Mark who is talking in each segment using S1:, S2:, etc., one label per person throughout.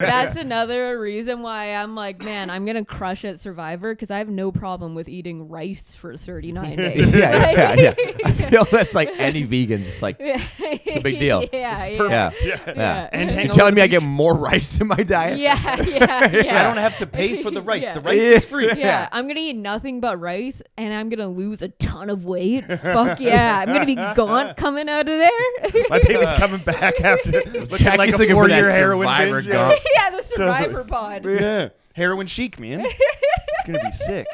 S1: That's another reason why I'm like, man, I'm gonna crush at Survivor because I have no problem with eating rice for 39 days.
S2: Yeah. I feel that's like any vegan, just like it's a big deal.
S1: Yeah.
S2: And you're telling me I get more rice in my diet?
S1: Yeah.
S3: I don't have to pay for the rice.
S1: Yeah.
S3: The rice is free.
S1: Yeah, I'm gonna eat nothing but rice, and I'm gonna lose a ton of weight. Fuck yeah, I'm gonna be gaunt coming out of there.
S3: My baby's coming back after looking like a
S2: looking for that
S3: 4-year heroin
S2: Survivor
S3: binge.
S2: gump.
S1: Yeah, the Survivor pod.
S3: Yeah, heroin chic, man. It's gonna be sick.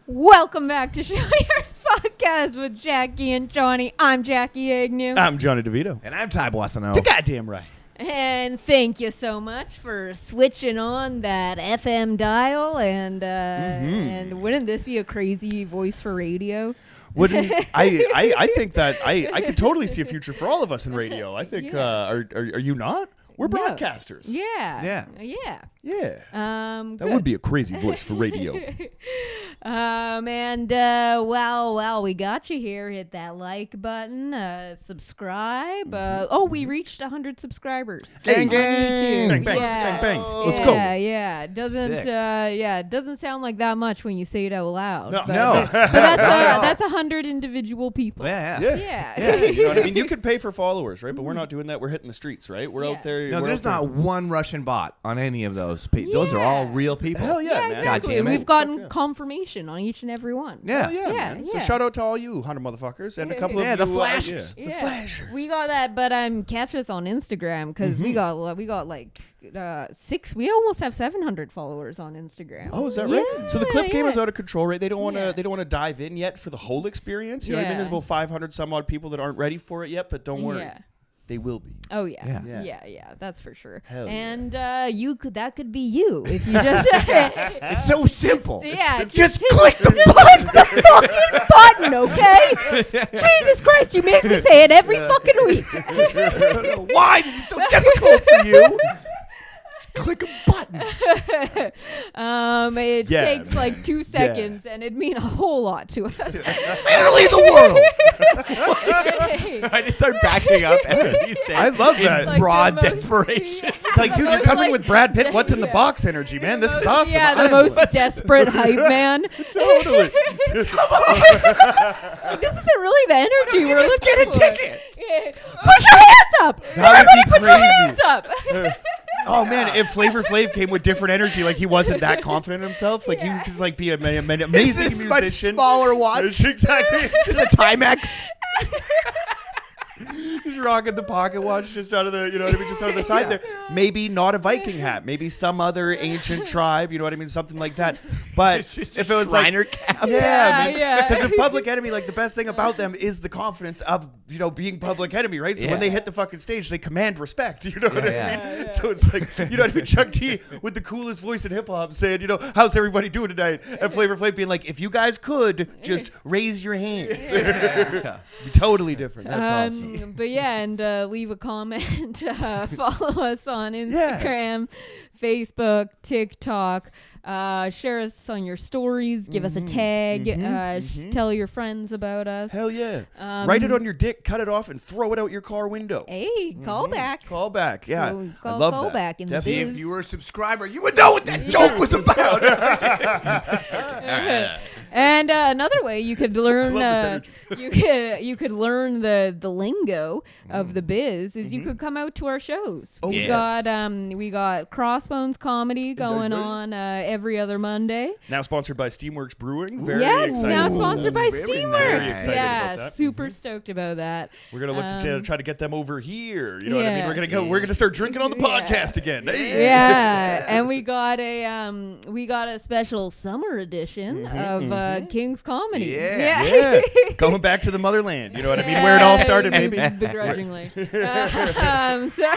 S1: Welcome back to Shania's podcast with Jackie and Jonny. I'm Jackie Agnew.
S3: I'm Jonny DeVito.
S2: And I'm Ty Boissonneau.
S3: The goddamn right.
S1: And thank you so much for switching on that FM dial. And wouldn't this be a crazy voice for radio?
S3: Wouldn't I think that I could totally see a future for all of us in radio. I think are you not? We're broadcasters.
S1: Yeah.
S3: Yeah. That
S1: Good.
S3: would be a crazy voice for radio.
S1: Well, we got you here. Hit that like button, subscribe. We reached 100 subscribers.
S2: Gang,
S1: on YouTube.
S3: Bang, bang,
S1: Yeah.
S3: bang, bang. Let's go.
S1: Yeah. It doesn't sound like that much when you say it out loud.
S3: No.
S1: But that's 100 individual people.
S2: Yeah.
S1: Yeah.
S3: You know what I mean? You could pay for followers, right? But we're not doing that. We're hitting the streets, right? We're out there.
S2: No,
S3: we're
S2: there's
S3: out there.
S2: not one Russian bot on any of those. Those are all real people.
S3: Hell yeah, man.
S1: Exactly.
S2: God damn it.
S1: We've gotten confirmation on each and every one.
S2: Yeah.
S3: Oh, yeah,
S1: Yeah,
S3: man. So
S1: yeah.
S3: shout out to all you 100 motherfuckers and a couple of
S2: the
S3: you,
S2: flashers.
S3: The flashers.
S1: We got that, but catch us on Instagram because we got like 6. We almost have 700 followers on Instagram.
S3: Oh, is that right? So the clip game
S1: yeah.
S3: is out of control, right? They don't want to.
S1: Yeah.
S3: They don't want to dive in yet for the whole experience. You know what I mean?
S1: Yeah.
S3: There's about 500 some odd people that aren't ready for it yet, but don't worry,
S1: Yeah.
S3: they will be.
S1: Oh yeah.
S2: Yeah.
S1: Yeah, that's for sure.
S3: Hell
S1: and that could be you if you just
S2: It's so simple.
S1: just
S2: click the
S1: click the fucking button, okay? Jesus Christ, you make me say it every fucking week.
S2: Why is it so difficult for you? Just click a button.
S1: It
S3: Yeah,
S1: takes like 2 seconds and it'd mean a whole lot to us.
S2: Literally the world. I just start backing up everything.
S3: I love that.
S1: Like
S2: Broad
S1: the most-
S2: desperation.
S3: Like, dude, you're coming with Brad Pitt. What's in the box energy, man? This is awesome.
S1: Yeah, the
S3: I'm-
S1: most desperate hype man.
S3: Totally.
S1: Like, this isn't really the energy we're looking
S2: Get a
S1: for.
S2: ticket.
S1: Yeah. Put your hands up!
S3: That would be
S1: Put your
S3: crazy.
S1: hands up!
S3: Oh man, if Flavor Flav came with different energy, like he wasn't that confident in himself, like you could like be an amazing
S2: This is much
S3: musician.
S2: smaller watch.
S3: Exactly.
S2: It's just a Timex.
S3: Just rocking the pocket watch just out of the, you know what I mean, just out of the side there. Maybe not a Viking hat, maybe some other ancient tribe, you know what I mean, something like that. But if it was
S2: Shriner
S3: like,
S2: cap.
S1: Yeah.
S3: because if Public Enemy, like the best thing about them is the confidence of, you know, being Public Enemy, right? So when they hit the fucking stage, they command respect, you know what I mean?
S2: Yeah.
S3: So it's like, you know what I mean, Chuck T with the coolest voice in hip hop saying, you know, how's everybody doing tonight? And Flavor Flav being like, if you guys could just raise your hands. Be totally different. That's awesome.
S1: But yeah, and leave a comment. Follow us on Instagram, Facebook, TikTok. Share us on your stories. Give us a tag. Tell your friends about us.
S3: Hell yeah. Write it on your dick, cut it off, and throw it out your car window.
S1: Hey, call back.
S3: Call back. Yeah.
S1: So
S3: I love
S1: call
S3: that.
S1: back in the
S3: Definitely.
S1: biz.
S2: If you were a subscriber, you would know what that joke was about.
S1: And another way you could learn,
S3: love this
S1: you could learn the lingo of the biz is you could come out to our shows.
S3: Oh,
S1: we
S3: yes.
S1: got Crossbones comedy going on every other Monday.
S3: Now sponsored by Steamworks Brewing. Very
S1: Yeah,
S3: excited.
S1: now
S3: about
S1: sponsored
S3: that.
S1: by
S2: Very
S1: Steamworks.
S2: nice.
S3: Excited about
S1: Yeah,
S3: that.
S1: super stoked about that.
S3: We're gonna look to try to get them over here. You know what I mean?
S1: Yeah.
S3: We're gonna go. We're gonna start drinking on the podcast again. Hey.
S1: Yeah, and we got a special summer edition of King's Comedy.
S2: Yeah.
S3: Yeah. Going back to the motherland. You know what I mean? Where it all started, maybe.
S1: Begrudgingly. So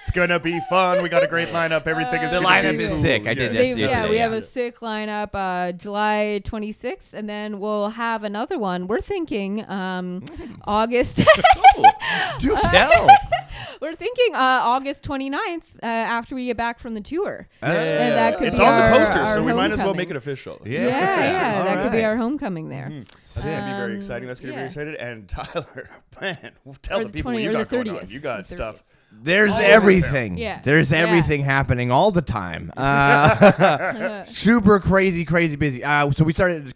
S3: It's gonna be fun. We got a great lineup. Everything is
S2: The
S3: gonna
S2: lineup
S3: be
S2: is
S3: cool.
S2: sick. I did that yesterday.
S1: Yeah, we have a sick lineup. July 26th, and then we'll have another one. We're thinking August.
S2: Do tell.
S1: We're thinking August 29th after we get back from the tour.
S3: Yeah.
S1: And that could
S3: It's
S1: be
S3: on
S1: our-
S3: the poster,
S1: our
S3: so we might as well
S1: homecoming.
S3: make it official.
S1: Yeah,
S2: All
S1: that could be
S2: right.
S1: our homecoming there.
S3: That's going to be very exciting. That's going to be very excited. And Tyler, man, tell
S1: Or
S3: the
S1: the
S3: people
S1: 20
S3: you
S1: or the
S3: got going on.
S1: 30th.
S3: You got
S1: The
S3: stuff.
S2: There's
S3: All over
S2: everything.
S1: Yeah.
S2: There's
S1: Yeah.
S2: everything happening all the time. Super crazy busy. So we started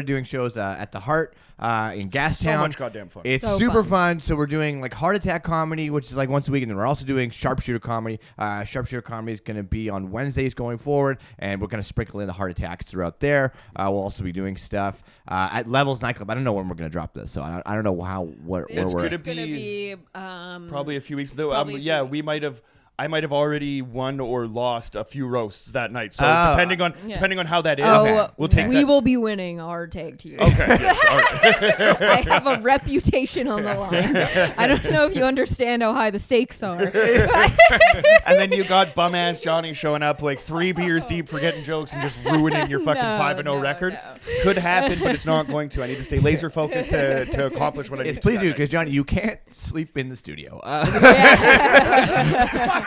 S2: doing shows at the Heart in Gastown.
S3: So much goddamn fun.
S2: It's
S1: So
S2: super fun. So we're doing like Heart Attack comedy, which is like once a week, and then we're also doing Sharpshooter comedy. Sharpshooter comedy is going to be on Wednesdays going forward, and we're going to sprinkle in the Heart Attacks throughout there. We'll also be doing stuff at Levels Nightclub. I don't know when we're going to drop this, so I don't know where
S1: It's
S2: we're
S1: going
S2: at.
S1: to be
S3: probably a few weeks. Though,
S1: probably a few
S3: yeah,
S1: weeks.
S3: I might have already won or lost a few roasts that night. So
S2: Oh.
S3: depending on how that is, we'll take
S1: we
S3: that.
S1: will be winning our tag team.
S3: Okay. Yes, all right.
S1: I have a reputation on the line. I don't know if you understand how high the stakes are.
S3: And then you got bum ass Jonny showing up like 3 beers deep, forgetting jokes and just ruining your fucking 5-0 record.
S1: No.
S3: Could happen, but it's not going to. I need to stay laser focused to accomplish what I need to.
S2: Please
S3: that
S2: do,
S3: night.
S2: because Johnny, you can't sleep in the studio.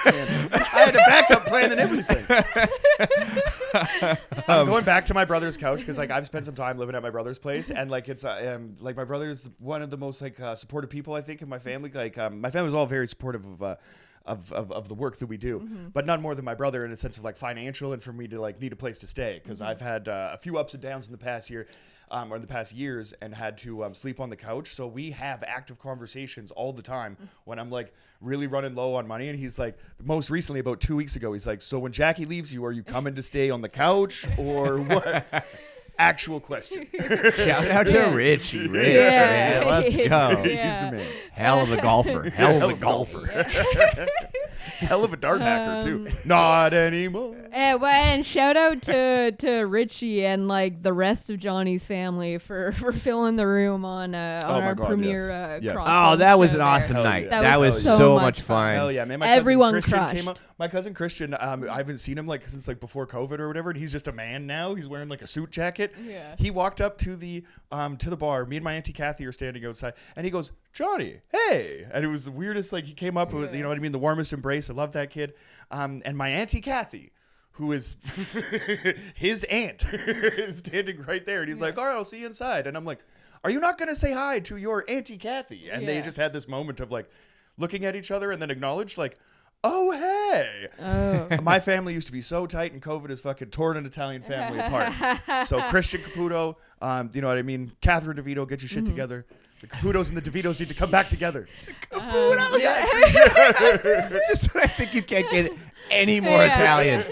S3: I had a backup plan and everything. I'm going back to my brother's couch because like I've spent some time living at my brother's place, and like it's like my brother's one of the most like supportive people I think in my family. Like my family's all very supportive of the work that we do, but none more than my brother in a sense of like financial and for me to like need a place to stay because I've had a few ups and downs in the past year. Or in the past years, and had to sleep on the couch. So we have active conversations all the time when I'm like really running low on money. And he's like, most recently, about 2 weeks ago, he's like, so when Jackie leaves you, are you coming to stay on the couch or what? Actual question.
S2: Shout out to Richie. Rich,
S1: Yeah.
S2: man. Let's go.
S1: Yeah.
S3: He's the man.
S2: Hell of a golfer. Hell of a golfer.
S3: Hell of a dart hacker too. Not anymore.
S1: And shout out to Richie and like the rest of Johnny's family for filling the room on our
S3: God,
S1: premiere.
S3: yes. Yes.
S1: Crossbones
S2: Oh, that was
S1: show
S2: an
S1: there.
S2: awesome
S3: Hell
S2: night.
S3: yeah.
S2: That was so much fun.
S3: Hell yeah, man! My
S1: Everyone
S3: cousin Christian came
S1: crushed.
S3: up. My cousin Christian, I haven't seen him like since like before COVID or whatever. And he's just a man now. He's wearing like a suit jacket.
S1: Yeah.
S3: He walked up to the bar. Me and my auntie Kathy are standing outside, and he goes, "Johnny, hey!" And it was the weirdest. Like he came up with, you know what I mean, the warmest embrace. I love that kid. And my auntie Kathy, who is his aunt, is standing right there, and he's like, "All right, I'll see you inside." And I'm like, "Are you not gonna say hi to your auntie Kathy?" And they
S1: Yeah.
S3: just had this moment of like looking at each other and then acknowledged like, "Oh, hey."
S1: Oh.
S3: My family used to be so tight, and COVID has fucking torn an Italian family apart. So Christian Caputo, you know what I mean? Catherine DeVito, get your shit together. The Caputos and the DeVitos need to come back together.
S2: Just I think you can't get any more
S1: Yeah.
S2: Italian.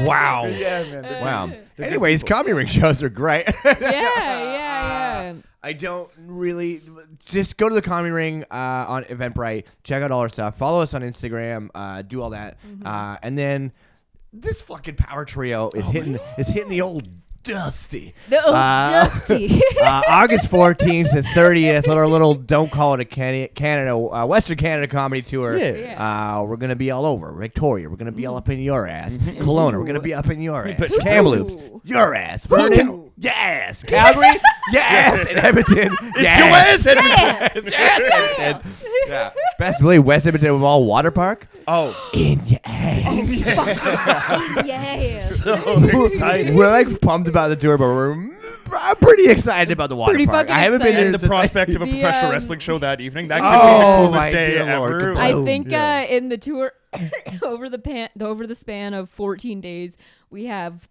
S2: Wow.
S3: Yeah, man.
S2: Wow.
S3: good
S2: Anyways,
S3: people.
S2: comedy ring shows are great.
S1: Yeah.
S2: I don't really just go to the comedy ring on Eventbrite, check out all our stuff, follow us on Instagram, do all that, and then this fucking power trio is hitting the old Dusty.
S1: The old Dusty.
S2: August 14th to 30th, our little Don't Call It a Canada, Western Canada comedy tour.
S3: Yeah.
S2: We're going to be all over. Victoria, we're going to be all up in your ass. Kelowna, we're going to be up in your ass.
S3: bet you
S2: Kamloops,
S1: Ooh.
S2: your ass. Vernon, yes. Calgary, yes. And Edmonton,
S3: It's your ass, Edmonton.
S2: yes. Edmonton. Yeah. Best believe West Edmonton Mall Water Park.
S3: Oh,
S2: In your ass.
S1: Yes.
S3: so excited.
S2: We're like pumped about the tour, but I'm pretty excited about the water
S1: Pretty
S2: park.
S1: fucking
S2: I haven't been
S1: excited.
S2: there
S3: And the
S2: since
S3: prospect of a
S1: The,
S3: professional wrestling show that evening. That could
S2: Oh,
S3: be the
S2: my
S3: coolest day
S2: dear Lord.
S3: ever.
S2: Kaboom.
S1: I
S2: Boom.
S1: think
S3: Yeah.
S1: in the tour over the span of 14 days, we have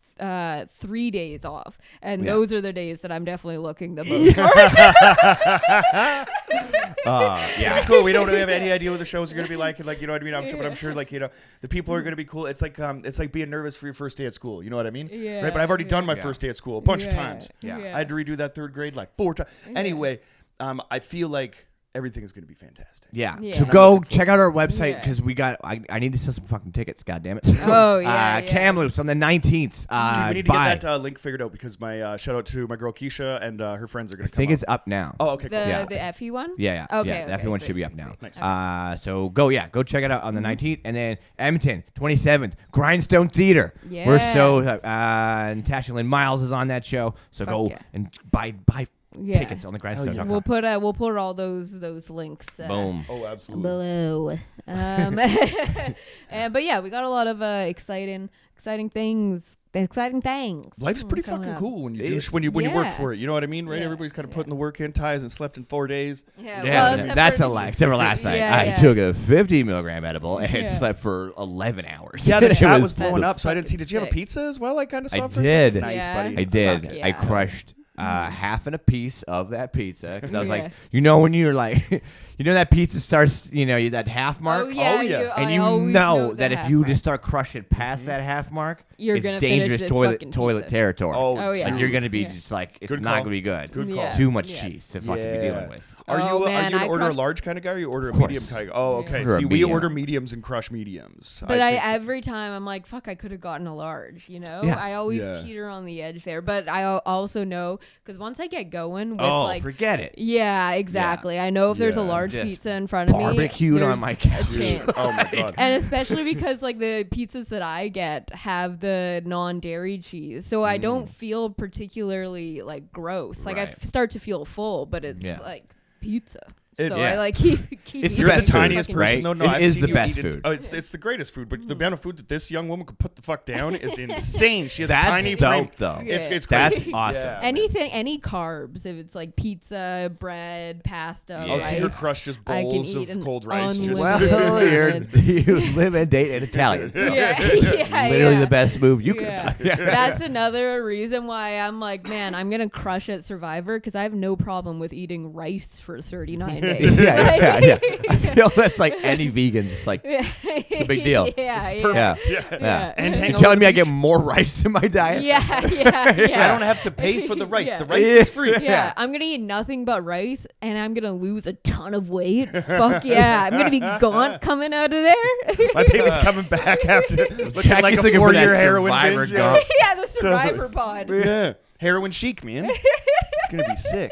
S1: 3 days off, and
S2: Yeah.
S1: those are the days that I'm definitely looking the most forward to.
S2: Yeah.
S3: Cool. We don't have any idea what the shows are going to be like. Like, you know what I mean? But I'm sure, like, you know, the people are going to be cool. It's like being nervous for your first day at school. You know what I mean?
S1: Yeah,
S3: Right. But I've already done my
S2: yeah.
S3: first day at school a bunch of
S1: Yeah,
S3: times.
S2: Yeah.
S3: I had to redo that 3rd grade like 4 times. Anyway, I feel like everything is going to be fantastic.
S2: Yeah.
S1: Yeah.
S2: So
S1: I'm
S2: go check out our website
S1: Yeah.
S2: because we got. I need to sell some fucking tickets. God damn it.
S1: Oh, yeah, yeah.
S2: Kamloops on the 19th.
S3: Dude, we need to get that link figured out because my shout out to my girl Keisha and her friends are going to come.
S2: I think it's up now.
S3: Oh, okay. Cool.
S1: The FE one.
S2: Yeah.
S1: Okay.
S2: Everyone
S1: sweet,
S2: should be
S1: sweet,
S2: up now.
S1: sweet.
S3: Nice.
S2: So go check it out on the 19th, and then Edmonton 27th, Grindstone Theater.
S1: Yeah.
S2: We're so Natasha Lynn Miles is on that show. So
S1: Fuck
S2: go
S1: yeah.
S2: and buy
S1: Yeah.
S2: tickets on the Grindstone.
S3: yeah.
S1: We'll put all those links.
S2: Boom.
S3: Oh, absolutely.
S1: Below. But yeah, we got a lot of exciting things.
S3: Life's pretty
S1: coming
S3: fucking
S1: up.
S3: cool when you work
S1: Yeah.
S3: for it. You know what I mean, right?
S1: Yeah.
S3: Everybody's kind of putting the work in. Ty hasn't slept in 4 days.
S1: Yeah,
S2: Yeah,
S1: well, except
S2: that's
S1: for
S2: a lie. Except for last night,
S1: Yeah,
S2: I
S1: yeah.
S2: took a 50 milligram edible and
S1: Yeah.
S2: slept for 11 hours.
S3: Yeah, the
S2: It
S3: chat was blowing
S1: that's
S3: up, so I didn't see. Did you have a
S1: sick.
S3: pizza as well? I kind of saw.
S2: I
S3: for a
S2: did.
S3: second? Nice,
S1: Yeah.
S3: buddy.
S2: I did.
S1: Fuck
S2: I
S1: yeah.
S2: crushed half and a piece of that pizza because I was
S1: Yeah.
S2: like, when you're like, that pizza starts, that half mark.
S1: Oh yeah,
S3: Oh, yeah.
S2: And
S1: I
S2: you
S1: always
S2: know
S1: the
S2: that if
S1: half
S2: you
S1: mark.
S2: just start crushing past that half mark,
S1: You're
S2: it's
S1: gonna finish
S2: dangerous
S1: this
S2: toilet
S1: fucking
S2: toilet
S1: pizza.
S2: territory.
S3: Oh,
S1: yeah.
S2: Like you're gonna be
S1: Yeah.
S2: just like it's
S3: Good
S2: not
S3: call.
S2: gonna be good.
S3: Good call.
S1: Yeah.
S2: Too much
S1: Yeah.
S2: cheese to fucking be
S3: Yeah.
S2: dealing with.
S3: Are
S1: Oh,
S3: you
S1: man,
S3: an
S1: I
S3: order a
S1: crushed-
S3: large kind of guy or you order a
S2: Of course.
S3: medium kind of guy? Oh, okay.
S2: Order a
S3: See, we
S2: medium.
S3: order mediums and crush mediums.
S1: But
S3: think-
S1: every time I'm like, fuck, I could have gotten a large,
S2: Yeah.
S1: I always
S3: Yeah.
S1: teeter on the edge there. But I also know, because once I get going with
S2: Forget it.
S1: yeah, exactly. I know if there's a
S3: Yeah.
S1: large
S2: Just
S1: pizza in front of me.
S2: barbecued on
S1: there's
S2: my
S1: a
S2: couch.
S1: chance.
S3: Oh my god.
S1: And especially because like the pizzas that I get have the non-dairy cheese, so I don't feel particularly like gross. Like I
S2: Right.
S1: start to feel full, but it's
S2: Yeah.
S1: like pizza.
S3: It's-
S1: So
S3: Yeah.
S1: I like keep
S2: It's
S1: eating
S2: the
S3: You're the
S2: best food,
S3: tiniest
S1: fucking
S3: person.
S2: right?
S3: No,
S2: It
S3: I've
S2: is
S3: seen
S2: the
S3: you
S2: best
S3: eat it.
S2: food.
S3: Oh, it's the greatest food. But the amount of food that this young woman could put the fuck down is insane. She has
S2: That's
S3: tiny frame.
S2: dope, though.
S1: Yeah.
S3: It's
S2: That's
S3: crazy.
S2: awesome.
S3: Yeah.
S1: any carbs, if it's like pizza, bread, pasta,
S2: Yeah.
S3: I'll see her
S1: rice,
S3: crush just
S1: I can
S3: bowls
S1: eat
S3: of
S1: an
S3: cold rice. Just
S1: unlimited-
S2: You live and date an Italian. So
S1: yeah,
S2: literally
S1: yeah.
S2: the best move you could
S1: Yeah.
S2: have done.
S1: That's another reason why I'm like, man, I'm gonna crush at Survivor because I have no problem with eating rice for 39 days.
S2: yeah. I feel that's like any vegan, just like
S1: It's
S2: a big deal.
S1: Yeah,
S3: This is
S1: yeah.
S3: perfect.
S2: yeah.
S1: Yeah.
S3: And hang
S2: You're
S3: out
S2: telling
S3: on
S2: me
S3: the
S2: I get
S3: beach.
S2: more rice in my diet?
S1: Yeah,
S3: I don't have to pay for the rice.
S1: Yeah.
S3: The rice is free.
S1: Yeah, I'm gonna eat nothing but rice, and I'm gonna lose a ton of weight. Fuck yeah, I'm gonna be gaunt coming out of there.
S3: My baby's coming back after looking like
S2: Jackie's
S3: a
S2: looking for that
S3: 4-year heroin
S2: Survivor
S3: binge.
S2: gump.
S1: Yeah, the Survivor pod.
S3: Yeah. Heroin chic, man. It's gonna be sick.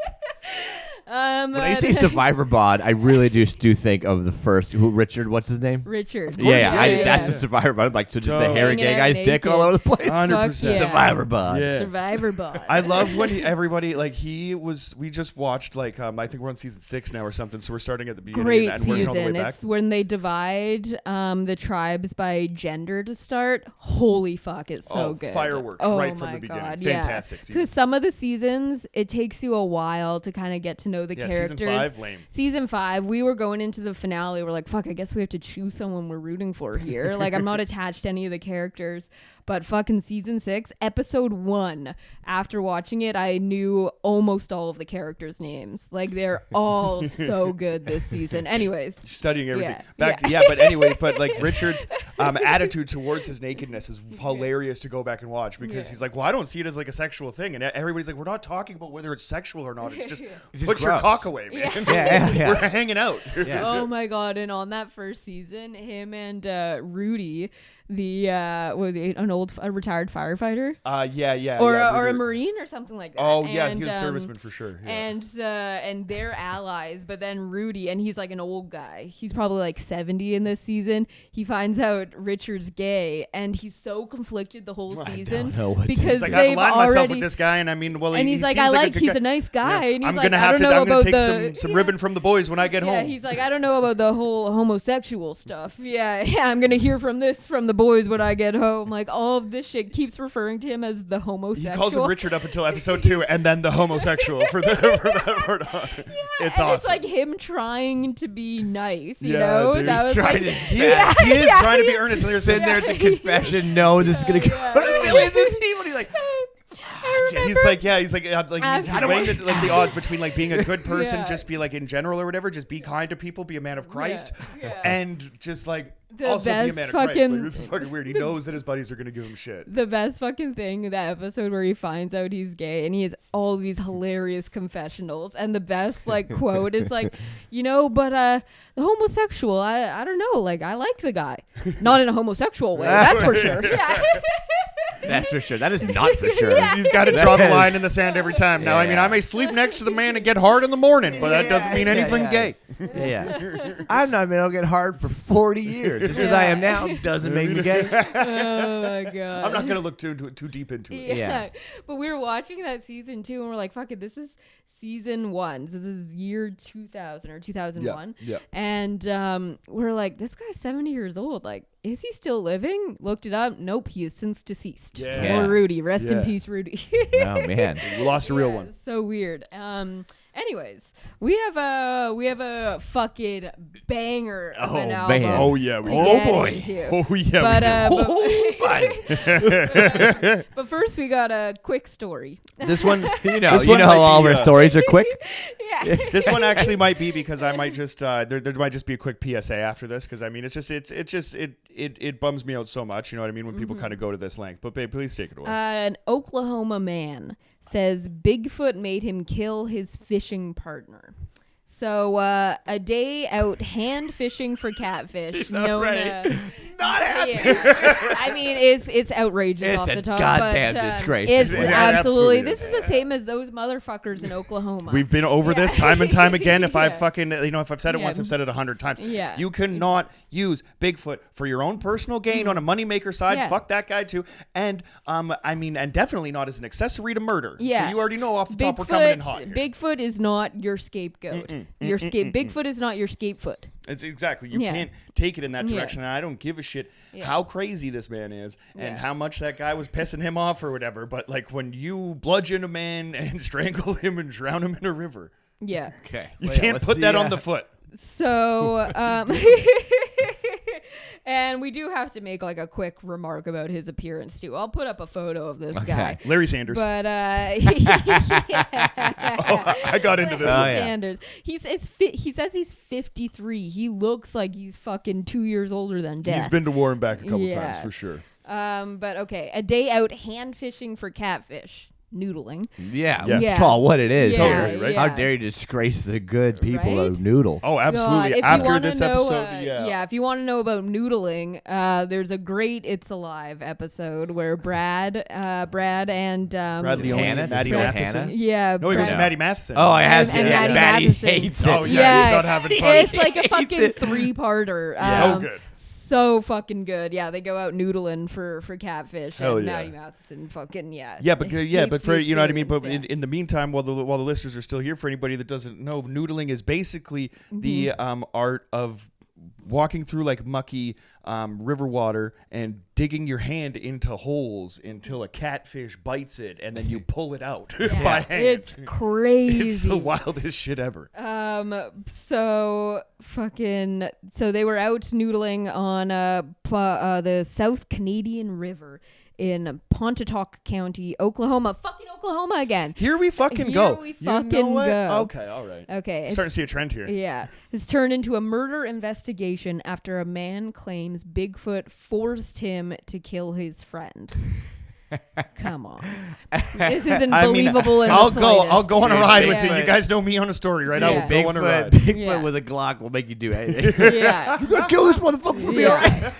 S2: When I say Survivor bod, I really do think of the first Richard. What's his name?
S1: Richard.
S2: That's the Survivor bod. Like, so just the
S3: Totally.
S2: hairy gay
S1: Hanging out
S2: guy's dick
S1: naked.
S2: all over the place.
S3: 100%.
S1: yeah.
S2: Survivor bod.
S3: Yeah.
S1: Survivor bod.
S3: I love when everybody like we just watched like I think we're on season 6 now or something, so we're starting at the beginning
S1: Great
S3: and working all the way
S1: season.
S3: back.
S1: It's when they divide the tribes by gender to start. Holy fuck, it's so good.
S3: Fireworks
S1: Oh
S3: right from
S1: my
S3: the beginning.
S1: God,
S3: Fantastic season.
S1: Because some of the seasons, it takes you a while to kind of get to know the
S3: Yeah,
S1: characters.
S3: season 5, lame.
S1: Season 5, we were going into the finale. We're like, fuck, I guess we have to choose someone we're rooting for here. Like, I'm not attached to any of the characters. But fucking season 6, episode 1, after watching it, I knew almost all of the characters' names. Like, they're all so good this season. Anyways.
S3: Studying everything.
S1: Yeah,
S3: Back
S1: yeah.
S3: to but anyway, but like Richard's attitude towards his nakedness is hilarious to go back and watch because he's like, well, I don't see it as like a sexual thing, and everybody's like, we're not talking about whether it's sexual or not. It's just
S2: It's
S3: put
S2: just
S3: your
S2: gross.
S3: cock away, man.
S2: Yeah.
S3: We're hanging out.
S2: Yeah.
S1: Oh my God. And on that first season, him and Rudy, the was he a retired firefighter
S3: Yeah.
S1: or
S3: yeah,
S1: or a
S3: we were-
S1: Marine or something like that.
S3: Oh yeah,
S1: and,
S3: he was a serviceman for sure. Yeah.
S1: And they're allies, but then Rudy, and he's like an old guy. He's probably like 70 in this season. He finds out Richard's gay, and he's so conflicted the whole season
S2: know what to
S1: because
S3: He's like, I've
S1: they've
S3: aligned myself with
S1: already.
S3: this guy, and I mean, well,
S1: And
S3: he
S1: he's like,
S3: seems
S1: I like,
S3: a good
S1: he's
S3: guy.
S1: a nice guy,
S3: Yeah.
S1: and he's
S3: I'm
S1: like,
S3: gonna
S1: I
S3: have
S1: don't
S3: to.
S1: know
S3: I'm gonna
S1: about
S3: take
S1: the
S3: some ribbon from the boys when I get
S1: Yeah,
S3: home.
S1: he's like, I don't know about the whole homosexual stuff. Yeah, I'm gonna hear from the boys when I get home. Like all of this shit keeps referring to him as the
S3: He
S1: homosexual.
S3: calls him Richard up until episode 2, and then the homosexual for that part on. It's
S1: and
S3: awesome.
S1: It's like him trying to be nice, you
S3: Yeah,
S1: know?
S3: dude.
S1: That was
S2: Trying
S1: like,
S2: to-
S3: he is trying to be earnest, and they're
S2: Sitting
S3: sitting
S2: there
S3: there.
S2: at the confession, no, this is gonna go
S1: yeah,
S2: to millions of people. He's like,
S1: I
S3: He's like he's weighing the odds between like being a good person, just be like in general or whatever, just be kind to people, be a man of Christ, and just like also be a man of Christ. Like, this is fucking weird. He knows that his buddies are gonna give him shit.
S1: The best fucking thing, that episode where he finds out he's gay and he has all these hilarious confessionals, and the best like quote is like, but the homosexual, I don't know, like I like the guy, not in a homosexual way, that's for sure. Yeah.
S2: That's for sure. That is not for sure.
S3: He's got to draw the line in the sand every time. Now, I mean, I may sleep next to the man and get hard in the morning, but that doesn't mean anything gay.
S2: Yeah. I've not been able to get hard for 40 years. Just because I am now doesn't make me gay.
S1: Oh my God.
S3: I'm not going to look too deep into it.
S1: Yeah. But we were watching that season 2 and we're like, fuck it, this is season 1. So this is year 2000 or 2001.
S3: Yeah.
S1: And we're like, this guy's 70 years old. Like, is he still living? Looked it up. Nope, he is since deceased.
S3: Yeah.
S1: Or Rudy. Rest in peace, Rudy.
S2: Oh man,
S3: we lost a real one.
S1: So weird. Anyways, we have a fucking banger of an album.
S2: Man.
S3: Oh yeah. Oh yeah.
S1: But first we got a quick story.
S3: This one,
S2: you know how all our stories are quick.
S1: Yeah.
S3: This one actually might be because I might just there might just be a quick PSA after this, because I mean it bums me out so much, you know what I mean, when people kind of go to this length. But babe, please take it away.
S1: An Oklahoma man says Bigfoot made him kill his fishing partner. So a day out hand fishing for catfish. Not happening. Yeah. I mean, it's outrageous off the top.
S2: It's a goddamn disgrace.
S1: It's absolutely.
S3: This
S1: is the same as those motherfuckers in Oklahoma.
S3: We've been over this time and time again. If I've fucking, if I've said it once, I've said it 100 times.
S1: Yeah.
S3: You cannot use Bigfoot for your own personal gain on a moneymaker side. Yeah. Fuck that guy too. And and definitely not as an accessory to murder.
S1: Yeah.
S3: So you already know off the top we're coming in hot here.
S1: Bigfoot is not your scapegoat. Bigfoot is not your scapefoot.
S3: It's exactly. You can't take it in that direction. And I don't give a shit how crazy this man is and how much that guy was pissing him off or whatever. But like when you bludgeon a man and strangle him and drown him in a river.
S1: Yeah.
S2: Okay.
S3: You can't put that on the foot.
S1: So, and we do have to make like a quick remark about his appearance too. I'll put up a photo of this guy.
S3: Larry Sanders.
S1: But
S3: I got into this.
S1: Sanders. He says he's 53. He looks like he's fucking 2 years older than death.
S3: He's been to war and back a couple times for sure.
S1: But okay, a day out hand fishing for catfish. Noodling.
S2: Yeah, let's call it what it is.
S3: Totally, right?
S2: How dare you disgrace the good people of noodle?
S3: Oh, absolutely. After this episode,
S1: if you want to know about noodling, there's a great It's Alive episode where Brad and
S3: Bradley
S2: Hannah,
S3: Maddie Matheson.
S1: Yeah.
S3: No, he goes to Maddie Matheson.
S2: Oh, I have
S1: and Maddie
S2: Maddie
S1: Matheson.
S2: hates it.
S3: Oh, yeah, he's not having fun.
S1: It's like a fucking 3-parter.
S3: So good.
S1: So fucking good. Yeah, they go out noodling for catfish.
S3: Hell
S1: and
S3: yeah.
S1: Maddie Matheson fucking
S3: but for you know what I mean. But
S1: yeah.
S3: in the meantime, while the listeners are still here, for anybody that doesn't know, noodling is basically the art of walking through like mucky river water and digging your hand into holes until a catfish bites it, and then you pull it out by hand.
S1: It's crazy.
S3: It's the wildest shit ever.
S1: So they were out noodling on the South Canadian River in Pontotoc County, Oklahoma. Fucking Oklahoma again.
S3: Here we fucking go.
S1: We fucking go.
S3: Okay, all right.
S1: Okay.
S3: Starting to see a trend here.
S1: Yeah. It's turned into a murder investigation after a man claims Bigfoot forced him to kill his friend. Come on. This isn't believable in the slightest.
S3: I'll go on a ride with you. You guys know me on a story, right?
S1: Yeah.
S3: I will go on a ride.
S2: Bigfoot with a Glock will make you do anything.
S1: Yeah.
S2: You gotta kill this motherfucker for me, alright?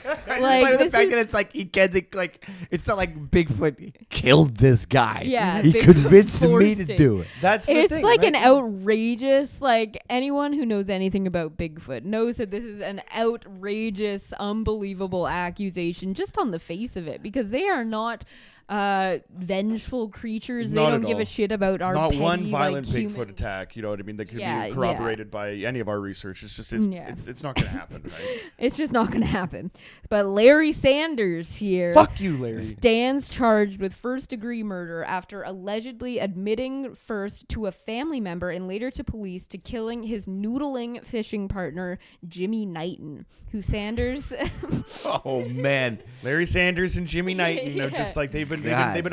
S1: Like
S2: the fact that it's like he can't it's not like Bigfoot killed this guy.
S1: Yeah.
S2: He
S1: Bigfoot
S2: convinced me to
S1: it.
S2: do it.
S3: That's the
S1: it's
S3: thing,
S1: like
S3: right?
S1: an outrageous, like anyone who knows anything about Bigfoot knows that this is an outrageous, unbelievable accusation just on the face of it, because they are not vengeful creatures. They don't give a shit about our
S3: not
S1: petty,
S3: one violent
S1: like,
S3: Bigfoot
S1: human
S3: attack, you know what I mean, that could be corroborated by any of our research. It's just it's not gonna happen, right?
S1: It's just not gonna happen. But Larry Sanders here,
S3: fuck you, Larry,
S1: stands charged with first-degree murder after allegedly admitting first to a family member and later to police to killing his noodling fishing partner Jimmy Knighton, who Sanders
S2: Oh man,
S3: Larry Sanders and Jimmy Knighton are just like they've been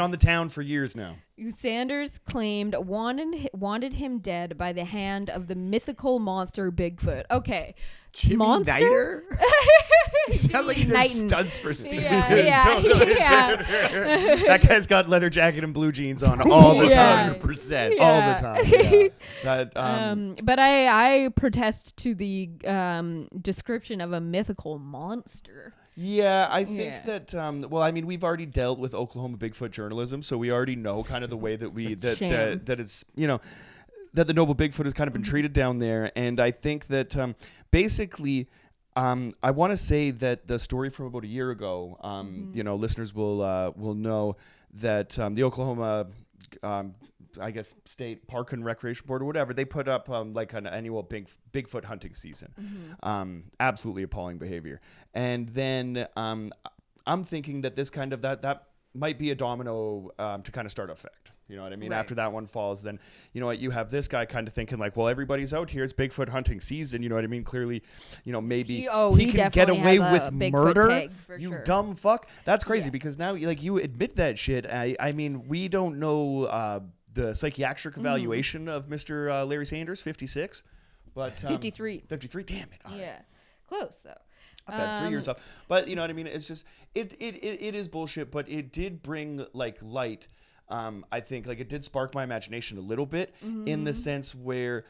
S3: on the town for years now.
S1: Sanders claimed wanted him dead by the hand of the mythical monster Bigfoot. Okay.
S2: Jimmy
S1: Monster?
S2: Knighter? Sounds like he does stunts for Steve.
S1: Yeah.
S3: That guy's got leather jacket and blue jeans on all the time.
S2: 100%.
S1: Yeah.
S3: All the time. Yeah.
S1: But I protest to the description of a mythical monster.
S3: Yeah, I think that. Well, I mean, we've already dealt with Oklahoma Bigfoot journalism, so we already know kind of the way that that it's that the noble Bigfoot has kind of been treated down there, and I think that basically. I want to say that the story from about a year ago, listeners will know that the Oklahoma, I guess, State Park and Recreation Board or whatever, they put up like an annual Bigfoot hunting season. Absolutely appalling behavior. And then I'm thinking that this kind of that might be a domino to kind of start effect. You know what I mean?
S1: Right.
S3: After that one falls, then, you know what, you have this guy kind of thinking like, well, everybody's out here. It's Bigfoot hunting season. You know what I mean? Clearly, maybe he can get away with murder. You sure. Dumb fuck. That's crazy because now, like, you admit that shit. I mean, we don't know the psychiatric evaluation of Mr. Larry Sanders, 56. But
S1: 53.
S3: 53, damn it.
S1: Yeah. Close, though.
S3: Not bad, 3 years off. But, you know what I mean? It's just, it is bullshit, but it did bring, like, light. I think like it did spark my imagination a little bit in the sense where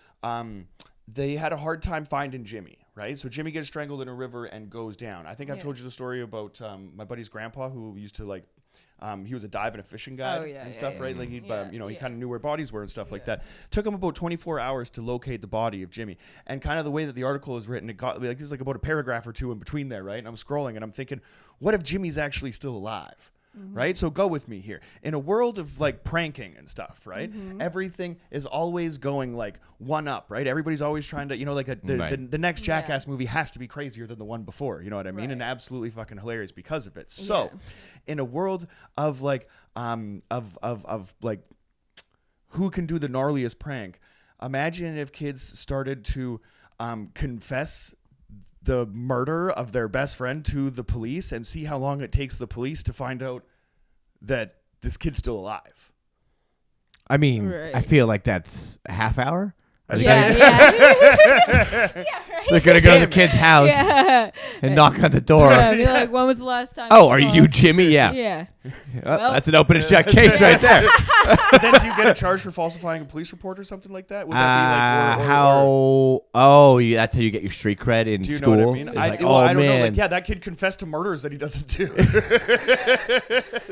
S3: they had a hard time finding Jimmy, right? So Jimmy gets strangled in a river and goes down. I think I've told you the story about my buddy's grandpa who used to like he was a dive and a fishing guide and stuff, right? Like he kind of knew where bodies were and stuff like that. Took him about 24 hours to locate the body of Jimmy. And kind of the way that the article is written, it got like there's like about a paragraph or two in between there, right? And I'm scrolling and I'm thinking, what if Jimmy's actually still alive? Right? So go with me here. In a world of like pranking and stuff, right? Everything is always going like one up, right? Everybody's always trying to, like the next Jackass movie has to be crazier than the one before, you know what I mean? Right. And absolutely fucking hilarious because of it. So in a world of like, of like who can do the gnarliest prank, imagine if kids started to confess the murder of their best friend to the police and see how long it takes the police to find out that this kid's still alive.
S2: I mean, I feel like that's a half hour. They're going to go to the kid's house and knock on the door.
S1: Yeah, be like, when was the last time?
S2: Oh, are you Jimmy? Yeah.
S1: Yeah.
S2: Well, that's an open and shut case right there.
S3: But then do you get a charge for falsifying a police report or something like that? Would that be like
S2: that's how you get your street cred in school?
S3: Do you know what I mean?
S2: Like,
S3: I don't know. Like, that kid confessed to murders that he doesn't do.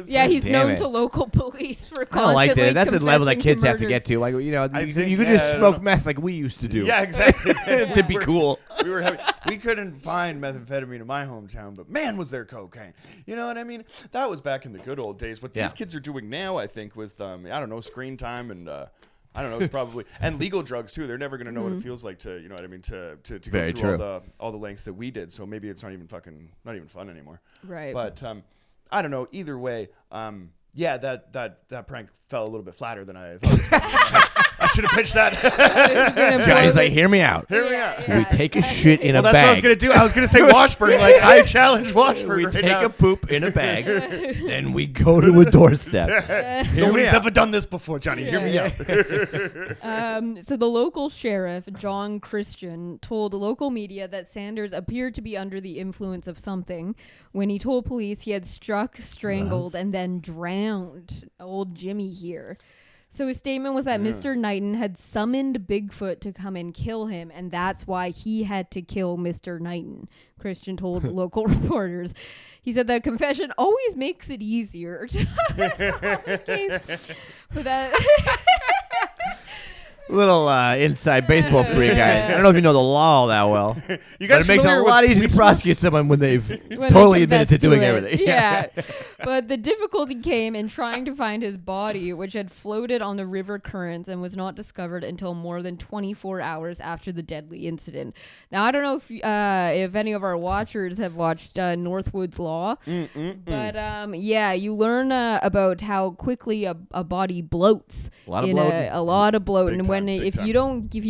S1: He's known to local police for constantly
S2: like that. That's the level that kids have
S1: murders.
S2: to get to. Like, you could just smoke meth like we used to do.
S3: Yeah, exactly.
S2: To be cool.
S3: We couldn't find methamphetamine in my hometown, but man, was there cocaine. You know what I mean? That was back in the good old days. What these kids are doing now, I think, with screen time and I don't know, it's probably and legal drugs too. They're never gonna know what it feels like to, to go through all the lengths that we did. So maybe it's not even fun anymore.
S1: Right.
S3: But I don't know. Either way, that prank fell a little bit flatter than I thought it was gonna. I should have pitched that.
S2: Johnny's like, hear me out.
S1: Yeah.
S2: We take a shit in a bag.
S3: That's what I was going to do. I was going to say Washburn. Like, I challenge Washburn.
S2: We take a poop in a bag, then we go to a doorstep.
S3: Nobody's ever done this before, Johnny. Hear me out.
S1: So the local sheriff, John Christian, told local media that Sanders appeared to be under the influence of something when he told police he had struck, strangled, and then drowned old Jimmy here. So his statement was that Mr. Knighton had summoned Bigfoot to come and kill him, and that's why he had to kill Mr. Knighton, Christian told local reporters. He said that confession always makes it easier to solve the case. But that
S2: Little inside baseball freak guy. I don't know if you know the law that well.
S3: You guys
S2: but it makes it a lot easier to prosecute someone when they've totally admitted to doing everything.
S1: Yeah. But the difficulty came in trying to find his body, which had floated on the river currents and was not discovered until more than 24 hours after the deadly incident. Now, I don't know if any of our watchers have watched Northwood's Law, but you learn about how quickly a body bloats. A lot of bloat. And if you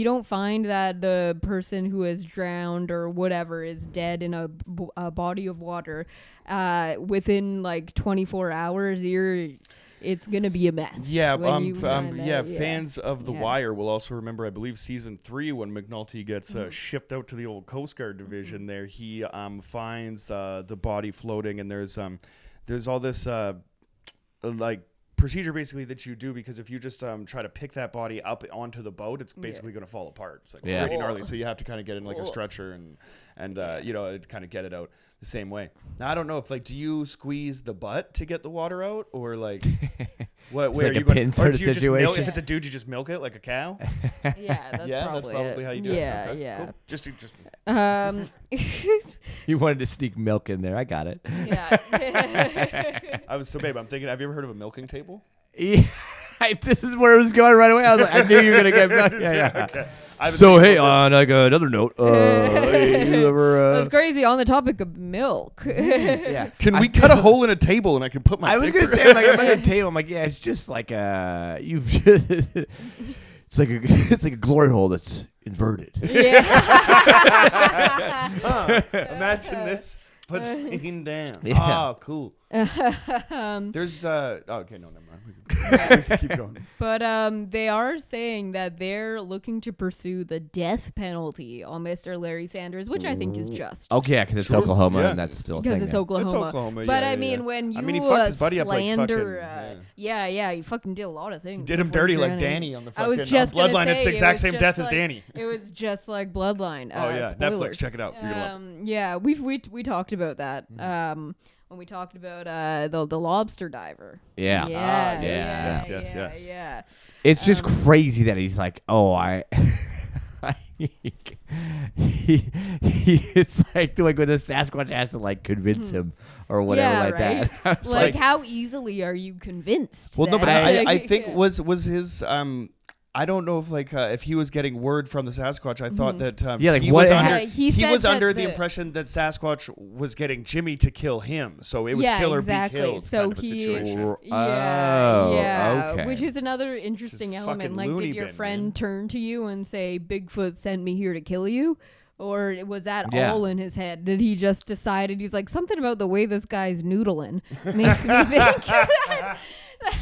S1: don't find that the person who has drowned or whatever is dead in a body of water within like 24 hours, it's gonna be a mess.
S3: Yeah,
S1: when you find out.
S3: fans of The Wire will also remember, I believe, season 3 when McNulty gets shipped out to the old Coast Guard division. There, he finds the body floating, and there's all this like procedure basically that you do, because if you just try to pick that body up onto the boat, it's basically going to fall apart. It's like pretty gnarly. So you have to kind of get in like a stretcher and you know, kind of get it out the same way. Now I don't know if like, do you squeeze the butt to get the water out, or like what? Where
S2: like
S3: are you
S2: a
S3: going?
S2: pin
S3: Or
S2: sort
S3: do
S2: of
S3: you just
S2: situation?
S3: milk? If it's a dude, you just milk it like a cow.
S1: That's
S3: probably how you do it.
S1: Yeah,
S3: Okay,
S1: yeah.
S3: cool. Just
S2: You wanted to sneak milk in there. I got it.
S1: Yeah.
S3: I was so babe. I'm thinking. Have you ever heard of a milking table?
S2: Yeah, this is where it was going right away. I was like, I knew you were gonna get milk. Yeah.
S3: Okay.
S2: So hey, on like another note, you ever?
S1: That's crazy. On the topic of milk.
S2: Yeah.
S3: Can we cut a hole in a table and I can put my?
S2: I was
S3: dick
S2: gonna
S3: through
S2: say,
S3: it?
S2: like, I'm at the table. I'm like, yeah, it's just like you've just, it's like a glory hole that's inverted.
S1: Yeah.
S3: Imagine this, but lean down.
S2: Yeah.
S3: Oh, cool. There's okay, no, never mind. We can keep going.
S1: But they are saying that they're looking to pursue the death penalty on Mr. Larry Sanders, which I think is just.
S2: Okay, yeah, because it's
S3: Sure.
S2: Oklahoma,
S3: Yeah.
S2: and that's still a
S1: Because
S2: thing.
S1: it's
S2: yeah.
S1: Oklahoma.
S3: It's Oklahoma,
S1: But
S3: yeah,
S1: I
S3: yeah,
S1: mean,
S3: yeah.
S1: when you
S3: I mean, he fucked his buddy up like
S1: slander,
S3: fucking,
S1: yeah, he fucking did a lot of things.
S3: Did him
S1: before
S3: dirty like
S1: Granny.
S3: Danny on the
S1: I was
S3: fucking
S1: just gonna
S3: Bloodline.
S1: say,
S3: It's the
S1: it
S3: exact
S1: was
S3: same
S1: just
S3: death as
S1: like-
S3: Danny.
S1: It was just like Bloodline.
S3: Oh yeah,
S1: spoilers.
S3: Netflix, check it out. You're gonna love it.
S1: Yeah, we talked about that. When we talked about the lobster diver.
S2: Yeah.
S1: Yeah.
S2: It's just crazy that he's like, oh, it's like when the Sasquatch has to like convince him or whatever
S1: right?
S2: that. I was
S1: Like, how easily are you convinced?
S3: Well, no, but
S1: that-
S3: I think was his I don't know if like if he was getting word from the Sasquatch. I thought that
S2: Yeah, like
S3: he
S2: what
S3: was
S2: ha-
S3: under
S1: Yeah, he
S3: he
S1: said
S3: was
S1: that
S3: under the
S1: the-
S3: impression that Sasquatch was getting Jimmy to kill him. So it was
S1: Yeah,
S3: kill or
S1: exactly.
S3: be killed
S1: So
S3: kind of a
S1: he-
S3: situation.
S2: Oh, okay.
S1: Which is another interesting
S3: Just
S1: element.
S3: fucking
S1: Like,
S3: loony
S1: did your
S3: bin,
S1: friend
S3: man.
S1: turn to you and say, "Bigfoot sent me here to kill you"? Or was that
S2: Yeah.
S1: all in his head? Did he just decided he's like, something about the way this guy's noodling makes me think that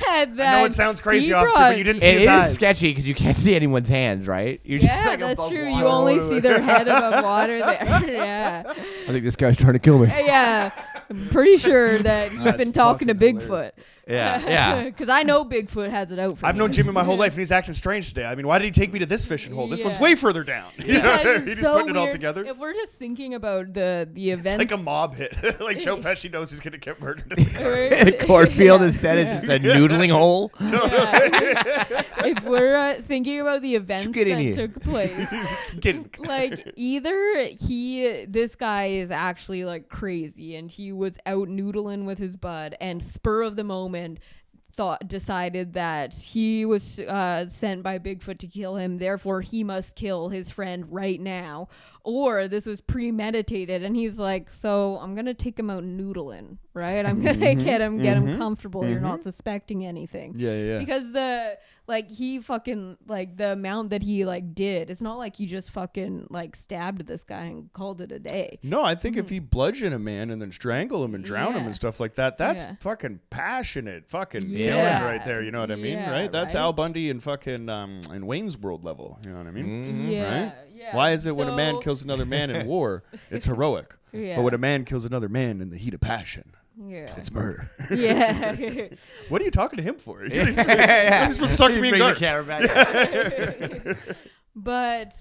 S3: I know it sounds crazy,
S1: he
S3: officer,
S1: brought-
S3: but you didn't see
S2: It
S3: his
S2: is
S3: eyes.
S2: sketchy because you can't see anyone's hands, right? You're just,
S1: Yeah,
S2: like,
S1: that's
S2: above
S1: true.
S2: water.
S1: You only see their head above water there. Yeah.
S2: I think this guy's trying to kill me.
S1: Yeah. I'm pretty sure that you've
S3: That's
S1: been talking to
S3: fucking
S1: Bigfoot.
S3: hilarious.
S2: Yeah.
S1: Because I know Bigfoot has it out for
S3: I've
S1: me.
S3: known Jimmy my whole life, and he's acting strange today. I mean, why did he take me to this fishing hole? This one's
S1: Yeah.
S3: way further down. You know?
S1: Because
S3: He's
S1: it's
S3: just
S1: so
S3: putting it all
S1: weird.
S3: together.
S1: If we're just thinking about the events,
S3: It's like a mob hit. Like Joe Pesci knows he's gonna get murdered.
S2: In a cornfield
S1: Yeah.
S2: instead it's just a noodling hole.
S1: If we're thinking about the events
S2: get in
S1: that
S2: here.
S1: took place, like either this guy is actually like crazy and he was out noodling with his bud and spur of the moment decided that he was sent by Bigfoot to kill him, therefore he must kill his friend right now, or this was premeditated and he's like, so I'm gonna take him out noodling, right? I'm gonna get him comfortable. You're not suspecting anything.
S3: Yeah.
S1: Because he fucking, like, the amount that he, like, did, it's not like he just fucking, like, stabbed this guy and called it a day.
S3: No, I think if he bludgeon a man and then strangle him and drown him
S1: Yeah.
S3: and stuff like that, that's
S1: Yeah.
S3: fucking passionate fucking
S1: Yeah.
S3: killing right there. You know what I mean?
S1: Yeah,
S3: Right? That's
S1: right.
S3: Al Bundy and fucking in Wayne's World level. You know what I mean?
S1: Yeah,
S3: Right?
S1: yeah.
S3: Why is it when a man
S1: So-
S3: kills another man in war, it's heroic?
S1: Yeah.
S3: But when a man kills another man in the heat of passion,
S1: Yeah.
S3: it's murder.
S1: Yeah.
S3: What are you talking to him for? You're supposed
S2: Yeah.
S3: to talk to me and
S2: Bring the
S3: Garth.
S2: camera back.
S1: But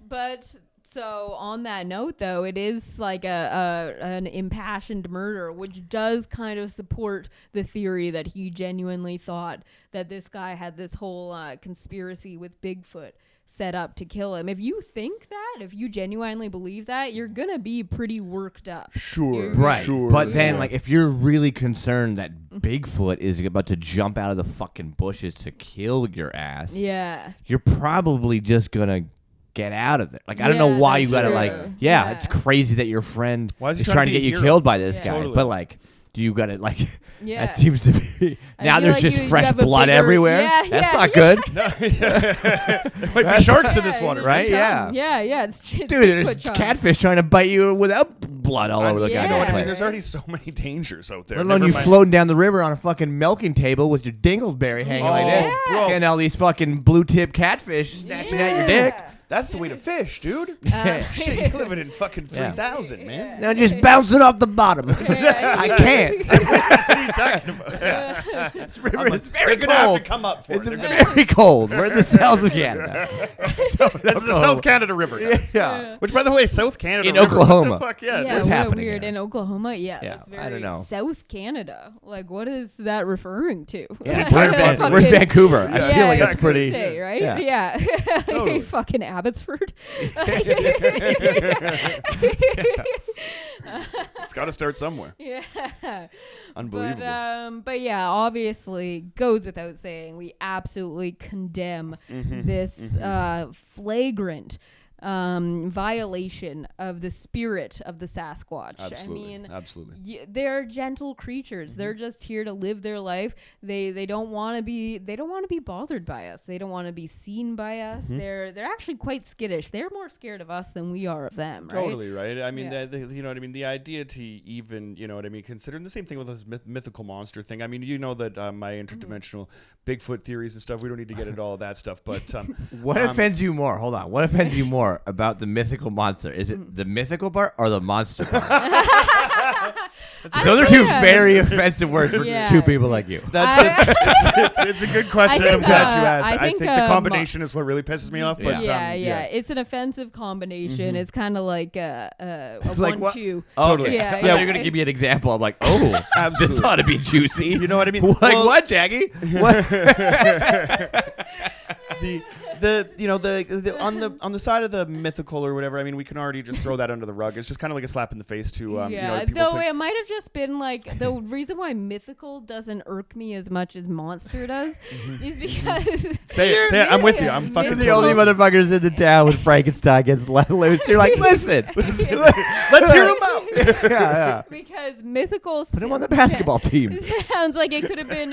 S1: so on that note, though, it is like an impassioned murder, which does kind of support the theory that he genuinely thought that this guy had this whole conspiracy with Bigfoot set up to kill him. If you think that, if you genuinely believe that, you're gonna be pretty worked up.
S3: Sure.
S2: Right.
S3: Sure.
S2: But then,
S1: Yeah.
S2: like, if you're really concerned that Bigfoot is about to jump out of the fucking bushes to kill your ass,
S1: Yeah.
S2: you're probably just gonna get out of there. Like, I don't know
S1: Yeah,
S2: why you
S1: that's
S2: gotta
S1: true.
S2: like.
S1: Yeah.
S2: It's crazy that your friend
S3: Why is he
S2: is
S3: trying
S2: trying
S3: to
S2: to
S3: be
S2: get
S3: a
S2: you
S3: hero?
S2: killed by this
S1: Yeah.
S2: guy.
S3: Totally.
S2: But like, do you got it like?
S1: Yeah.
S2: That seems to be now.
S1: feel
S2: There's
S1: like
S2: just
S1: you
S2: fresh
S1: have a
S2: blood
S1: bigger-
S2: everywhere.
S1: Yeah,
S2: That's
S1: yeah,
S2: not
S1: yeah.
S2: good.
S3: There might be sharks in this water,
S1: there's
S2: right?
S1: a
S2: Yeah.
S1: ton. Yeah. It's
S2: Dude,
S1: Bigfoot
S2: there's
S1: chunk.
S2: catfish trying to bite you without blood all over the
S1: yeah.
S2: goddamn
S1: I
S3: I mean,
S2: place.
S3: there's already so many dangers out there.
S2: Let alone
S3: Never
S2: you
S3: mind-
S2: floating down the river on a fucking milking table with your dingleberry hanging like this.
S1: Yeah.
S3: bro.
S2: Getting all these fucking blue tip catfish snatching at your dick.
S3: That's the way to fish, dude. Shit, you living in fucking
S2: Yeah.
S3: 3,000, man.
S2: Now just bouncing off the bottom.
S1: Yeah.
S2: I can't.
S3: What are you talking about?
S2: This river
S3: I'm
S2: is
S3: like,
S2: very
S3: they're gonna have
S2: cold.
S3: to come up for
S2: It's
S3: it. They're gonna-
S2: very cold. We're in the south of Canada.
S3: This is the South Canada River, guys.
S2: Yeah.
S3: Which, by the way, South Canada
S2: In
S3: River,
S2: Oklahoma.
S3: What the fuck? Yeah.
S1: Yeah,
S2: What's
S1: what
S2: happening
S1: weird
S2: here?
S1: in Oklahoma. Yeah,
S2: Yeah,
S1: that's
S2: I
S1: very
S2: don't know.
S1: South Canada. Like, what is that referring to?
S2: Yeah,
S1: Like,
S2: we're in Vancouver.
S3: Yeah,
S2: I feel like
S1: I
S2: that's
S1: was gonna
S2: pretty.
S1: say, right?
S2: yeah.
S1: Yeah.
S3: Totally.
S1: Fucking Abbotsford.
S3: It's got to start somewhere.
S1: Yeah.
S3: Unbelievable.
S1: But yeah, obviously goes without saying, we absolutely condemn this flagrant violation of the spirit of the Sasquatch.
S3: Absolutely.
S1: I mean,
S3: Absolutely.
S1: they're gentle creatures. They're just here to live their life. They don't want to be bothered by us. They don't want to be seen by us. They're actually quite skittish. They're more scared of us than we are of them, right?
S3: Totally right. I mean,
S1: Yeah.
S3: you know what I mean. The idea to even, you know what I mean, considering the same thing with this mythical monster thing. I mean, you know that my interdimensional Bigfoot theories and stuff. We don't need to get into all of that stuff. But
S2: What offends you more? Hold on. What offends you more about the mythical monster? Is it the mythical part or the monster part? Those are two very offensive words for
S1: Yeah.
S2: two people like you.
S3: it's a good question.
S1: I
S3: I'm
S1: think,
S3: glad you asked.
S1: I
S3: I
S1: think,
S3: think the combination is what really pisses me off. But
S1: yeah. It's an offensive combination. It's kind of like a
S2: like what?
S1: 1-2.
S3: Totally.
S1: Yeah,
S2: Yeah,
S1: yeah.
S2: you're gonna give me an example. I'm like, oh,
S3: Absolutely.
S2: this ought to be juicy.
S3: You know what I mean?
S2: Like
S3: Well,
S2: what, Jackie? What?
S3: the on the side of the mythical or whatever. I mean, we can already just throw that under the rug. It's just kind of like a slap in the face to you know, people
S1: though
S3: think-
S1: it might have just been like the reason why mythical doesn't irk me as much as monster does is because
S3: Say it. I'm with you. I'm fucking
S2: You're the
S3: totally
S2: only motherfuckers in the town when Frankenstein gets let loose. You're like, listen.
S3: Let's hear him out.
S2: yeah.
S1: because mythical
S2: Put him on the basketball team.
S1: sounds like it could have been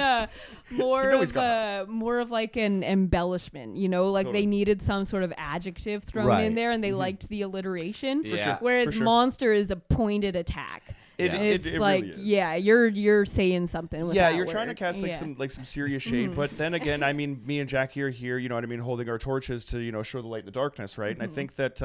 S1: more
S3: You know he's
S1: of
S3: got
S1: more of like an embellishment, you know, like
S3: Totally.
S1: they needed some sort of adjective thrown
S2: Right.
S1: in there and they liked the alliteration.
S2: For sure.
S1: Whereas
S3: For sure.
S1: monster is a pointed attack.
S3: It-
S1: It's
S3: it
S1: like,
S3: really is.
S1: yeah, you're saying something with
S3: Yeah,
S1: that
S3: you're trying to
S1: word.
S3: cast like
S1: Yeah.
S3: some serious shade, but then again, I mean, me and Jackie are here, you know what I mean, holding our torches to, you know, show the light in the darkness, right? And I think that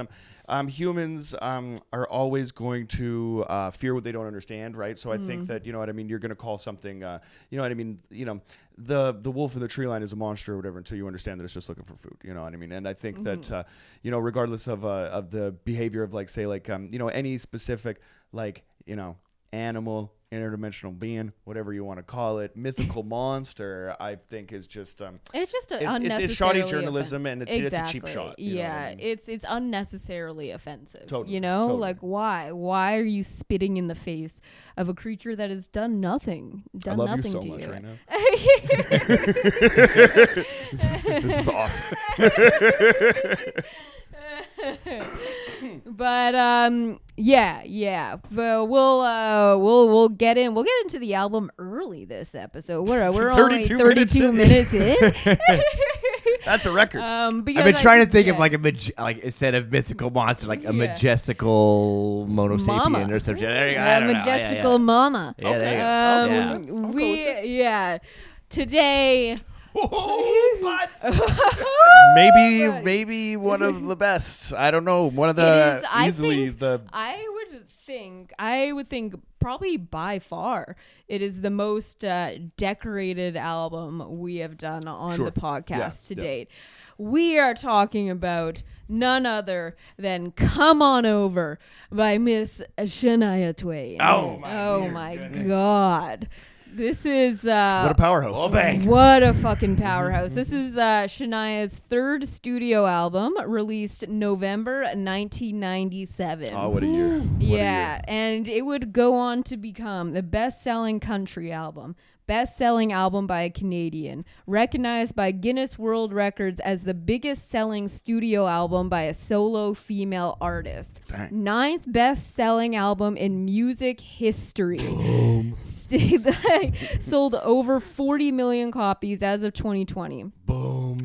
S3: humans are always going to fear what they don't understand, right? So I think that, you know what I mean, you're going to call something, you know what I mean, you know, the wolf in the tree line is a monster or whatever until you understand that it's just looking for food, you know what I mean? And I think that, you know, regardless of the behavior of like, say, like, you know, any specific, like, you know, animal, interdimensional being, whatever you want to call it, mythical monster, I think is just
S1: It's just
S3: it's shoddy journalism and it's a cheap shot. You know what
S1: Yeah,
S3: I mean?
S1: it's unnecessarily offensive.
S3: Totally,
S1: You know,
S3: totally.
S1: like why? Why are you spitting in the face of a creature that has done nothing?
S3: I
S1: Done
S3: love you
S1: nothing
S3: so
S1: to
S3: much
S1: you.
S3: right now. This is awesome.
S1: But yeah. But we'll get into the album early this episode. We're only
S3: 32
S1: 32 minutes in.
S3: That's a record.
S1: Because
S2: I've been trying to think of
S1: yeah.
S2: like like instead of mythical monster, like a
S1: Yeah.
S2: majestical monosapien
S1: Mama.
S2: or something. There you go. I don't know.
S1: majestical mama.
S2: Yeah, there you go.
S3: I'll go with it.
S1: Yeah. Today.
S3: Maybe one of the best. I don't know. One of
S1: It
S3: the
S1: is, I
S3: easily
S1: think-
S3: the
S1: I would think probably by far it is the most decorated album we have done on
S3: Sure.
S1: the podcast
S3: Yeah,
S1: to
S3: yeah.
S1: date. We are talking about none other than "Come On Over" by Miss Shania Twain.
S2: Oh,
S1: my God. This is
S3: what a powerhouse.
S2: Oh, bang.
S1: what a fucking powerhouse. This is Shania's third studio album, released November 1997.
S3: Oh, what a year. What a
S1: Yeah,
S3: year.
S1: and it would go on to become the best-selling country album best-selling album by a Canadian, recognized by Guinness World Records as the biggest-selling studio album by a solo female artist.
S3: Dang.
S1: 9th best-selling album in music history. Sold over 40 million copies as of 2020.
S3: Boom.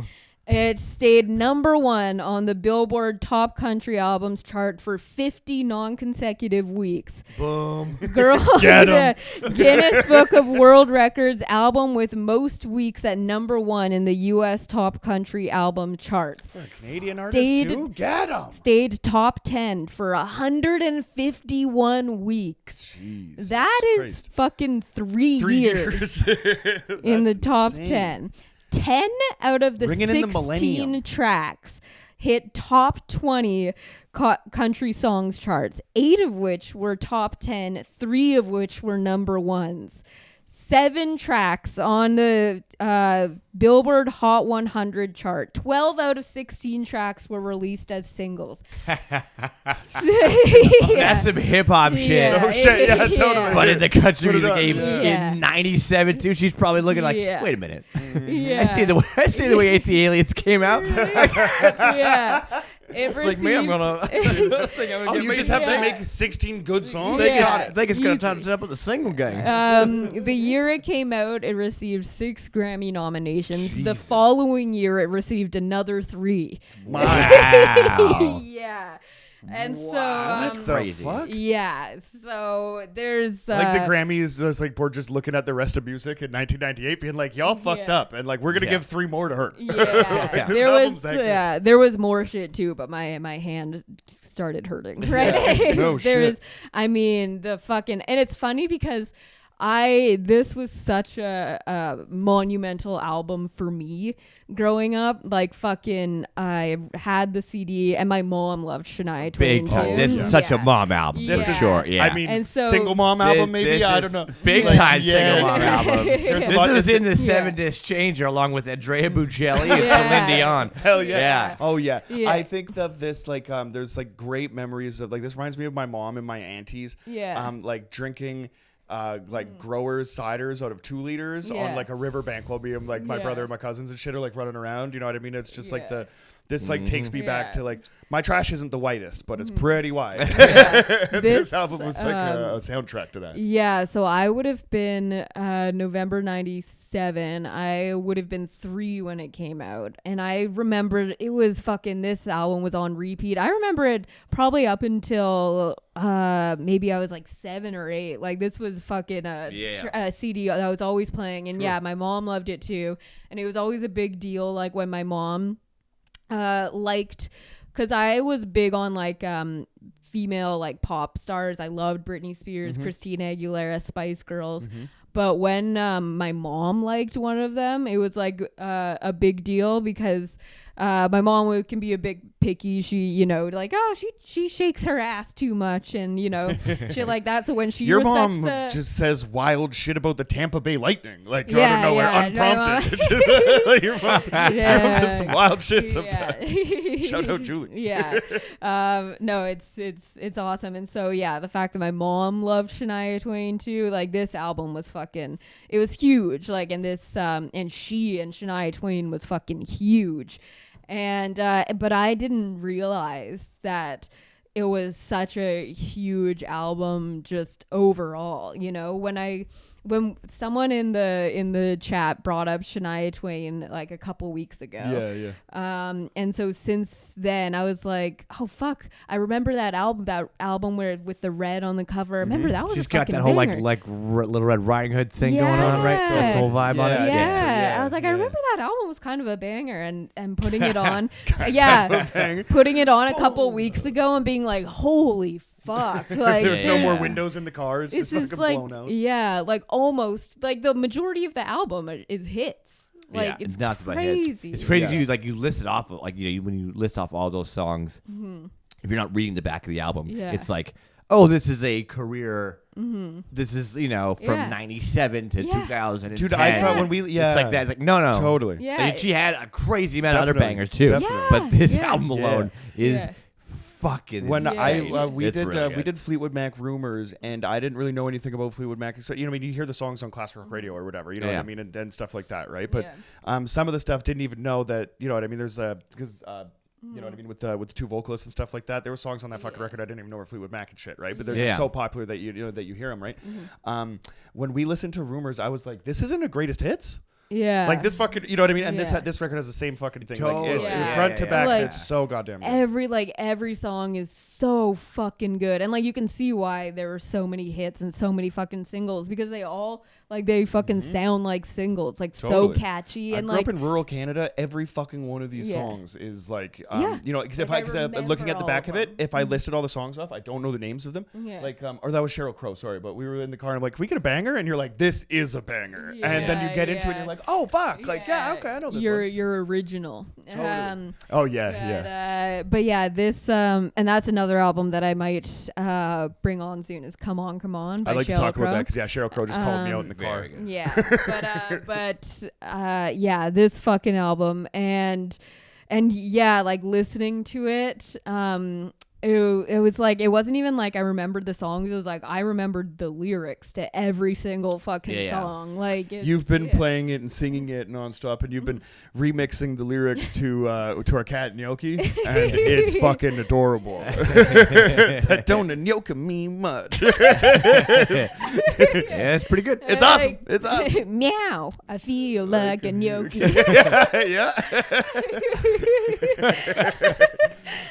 S1: It stayed number 1 on the Billboard Top Country Albums chart for 50 non-consecutive weeks.
S3: Boom.
S1: Girl,
S3: Get
S1: the Guinness Book of World Records album with most weeks at number 1 in the U.S. Top Country Album charts.
S3: For a Canadian artist too? Get 'em.
S1: Stayed top 10 for 151 weeks.
S3: Jeez.
S1: That is
S3: Christ.
S1: fucking 3 years in the top 10. 10 out of the
S3: Bringing in the
S1: 16
S3: millennium.
S1: tracks hit top 20 country songs charts, 8 of which were top 10, 3 of which were number 1s. 7 tracks on the Billboard Hot 100 chart. 12 out of 16 tracks were released as singles.
S2: That's some hip hop shit.
S1: Yeah.
S3: Oh shit, yeah, totally.
S2: But in the country
S3: Put it
S2: music
S3: up.
S2: game
S1: Yeah.
S2: in '97 too, she's probably looking like,
S1: Yeah.
S2: wait a minute.
S1: Yeah.
S2: I see the way the aliens came out.
S1: Yeah. It
S2: It's like me, I'm gonna.
S3: Oh, you just have to make 16 good songs?
S1: Yeah.
S2: I think it's gonna
S1: You-
S2: time to up with the single gang.
S1: The year it came out, it received 6 Grammy nominations. The
S2: Jesus.
S1: following year, it received another 3.
S2: Wow.
S1: Yeah. And
S3: What
S1: so,
S3: the
S2: Crazy.
S3: fuck?
S1: yeah. So there's
S3: Like the Grammys, just like we're just looking at the rest of music in 1998, being like, "Y'all fucked
S1: Yeah.
S3: up," and like we're gonna
S2: Yeah.
S3: give 3 more to her.
S1: Yeah,
S3: This
S1: there
S3: album's
S1: was
S3: that good.
S1: there was more shit too, but my hand started hurting. Right?
S3: No
S1: There
S3: shit.
S1: is, I mean, the fucking, and it's funny because this was such a monumental album for me growing up. Like fucking, I had the CD, and my mom loved Shania Twain
S2: Big
S1: too.
S2: time. This is such a mom album.
S1: This
S2: for
S1: is-
S2: sure. Yeah.
S3: I mean,
S1: And so-
S3: single mom album, maybe.
S2: This
S3: I
S2: is
S3: don't know.
S2: Big
S3: Like,
S2: time
S3: yeah.
S2: single mom album.
S3: There's a
S2: This
S3: lot-
S2: was in the
S1: Yeah.
S2: 7-disc changer along with Andrea Bocelli and
S1: Yeah.
S2: Celine Dion.
S3: Hell yeah.
S2: Yeah.
S3: Oh yeah.
S1: Yeah.
S3: I think of this like there's like great memories of like this reminds me of my mom and my aunties.
S1: Yeah.
S3: Like drinking like growers ciders out of 2 liters
S1: Yeah.
S3: on like a riverbank while me and like my
S1: Yeah.
S3: brother and my cousins and shit are like running around. You know what I mean? It's just like
S1: Yeah.
S3: this like takes me back
S1: Yeah.
S3: to like my trash isn't the whitest, but it's pretty wide.
S1: Yeah.
S3: This album was like a
S1: um,
S3: soundtrack to that.
S1: Yeah, so I would have been November 97. I would have been 3 when it came out. And I remembered it was fucking, this album was on repeat. I remember it probably up until maybe I was like 7 or 8. Like this was fucking a CD that I was always playing. And yeah, my mom loved it too. And it was always a big deal like when my mom liked, because I was big on like female like pop stars. I loved Britney Spears, Christina Aguilera, Spice Girls. But when my mom liked one of them, it was like a big deal because my mom can be a bit picky. She, you know, like, oh, she shakes her ass too much and, you know, shit like that. So when she
S3: Your
S1: respects
S3: mom just says wild shit about the Tampa Bay Lightning, like
S1: Yeah,
S3: out of nowhere,
S1: yeah,
S3: unprompted. It's just, like, your mom says some wild shit sometimes. Shout out Julie.
S1: Yeah. No, it's awesome. And so yeah, the fact that my mom loved Shania Twain too, like this album was fucking, it was huge. Like, and this and she and Shania Twain was fucking huge. And but I didn't realize that it was such a huge album just overall, you know. When someone in the chat brought up Shania Twain like a couple weeks ago.
S3: Yeah.
S1: And so since then I was like, oh fuck, I remember that album where with the red on the cover. Remember that was
S2: She's
S1: a
S2: got
S1: fucking
S2: that whole
S1: banger.
S2: Little Red Riding Hood thing going on, right?
S1: Yeah.
S2: That's the whole vibe on it.
S1: Yeah.
S3: Yeah.
S1: I was like, I
S3: Yeah.
S1: remember that album was kind of a banger, and putting it on, putting it on a couple weeks ago and being like, holy fuck, like
S3: There's no
S2: Yeah.
S3: more windows in the cars.
S1: It's
S3: Just
S1: just
S3: fucking
S1: like,
S3: blown out.
S1: yeah, like almost like the majority of the album is hits. Like
S2: Yeah,
S1: it's
S2: nuts about
S1: crazy.
S2: hits. It's crazy
S3: Yeah.
S2: to like you list it off of, like, you know, when you list off all those songs, if you're not reading the back of the album,
S1: Yeah.
S2: it's like, oh, this is a career. This is, you know, from
S1: Yeah.
S2: 97 to
S1: Yeah.
S2: 2010.
S3: Dude, I thought when we
S2: It's like that. It's like, no.
S3: Totally.
S1: Yeah.
S2: And she had a crazy amount of other
S3: Definitely.
S2: bangers too.
S3: Definitely.
S2: But this
S1: Yeah.
S2: album alone is
S1: Yeah.
S2: fucking
S3: when
S2: insane.
S3: we
S2: It's
S3: did
S2: really
S3: we
S2: good.
S3: did Fleetwood Mac Rumors, and I didn't really know anything about Fleetwood Mac. So, you know, I mean, you hear the songs on classic rock radio or whatever, you know what I mean, and stuff like that, right? But some of the stuff didn't even know that, you know what I mean. There's because. You know what I mean, with the two vocalists and stuff like that. There were songs on that fucking record I didn't even know were Fleetwood Mac and shit, right? But they're just so popular that you know that you hear them, right? When we listened to Rumors, I was like, this isn't a greatest hits.
S1: Yeah.
S3: Like this fucking, you know what I mean? And this record has the same fucking thing.
S2: Totally.
S3: Like it's
S1: Yeah.
S3: front to back.
S1: Like,
S3: It's so goddamn good.
S1: Every song is so fucking good. And like you can see why there were so many hits and so many fucking singles, because they all like they fucking sound like singles, like so catchy.
S3: I
S1: And
S3: grew
S1: like
S3: up in rural Canada. Every fucking one of these songs is like, you know, because
S1: Like,
S3: if
S1: I
S3: I
S1: remember
S3: looking at the
S1: all
S3: back
S1: of
S3: of it,
S1: them.
S3: if I listed all the songs off, I don't know the names of them.
S1: Yeah.
S3: Like, or that was Sheryl Crow. Sorry, but we were in the car and I'm like, can we get a banger? And you're like, this is a banger. And then you get into it and you're like, oh fuck, like okay, I know this one.
S1: You're original.
S3: Totally. Oh yeah.
S1: But yeah, this and that's another album that I might bring on soon is Come On, Come On by
S3: I'd like to
S1: Sheryl
S3: talk
S1: Crow.
S3: about that because Sheryl Crow just called me out in the car.
S1: Yeah, yeah, this fucking album and yeah, like listening to it, it was like, it wasn't even like I remembered the songs. It was like I remembered the lyrics to every single fucking song. Like
S3: you've been playing it and singing it nonstop, and you've been remixing the lyrics to our cat Gnocchi, and it's fucking adorable. That don't Gnocchi me much.
S2: Yeah, it's pretty good.
S3: It's awesome. It's awesome.
S1: Meow. I feel like a gnocchi.
S3: Yeah.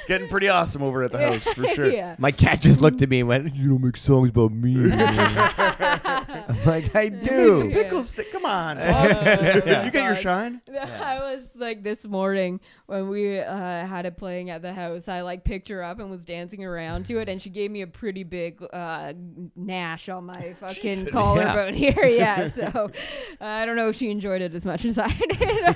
S3: Getting pretty awesome over at the house for sure.
S1: Yeah.
S2: My cat just looked at me and went, "You don't make songs about me." I'm like, I do.
S3: Pickles, come on. You get your shine.
S1: I was like this morning when we had it playing at the house, I like picked her up and was dancing around to it, and she gave me a pretty big gnash on my fucking collarbone here. Yeah, so I don't know if she enjoyed it as much as I did.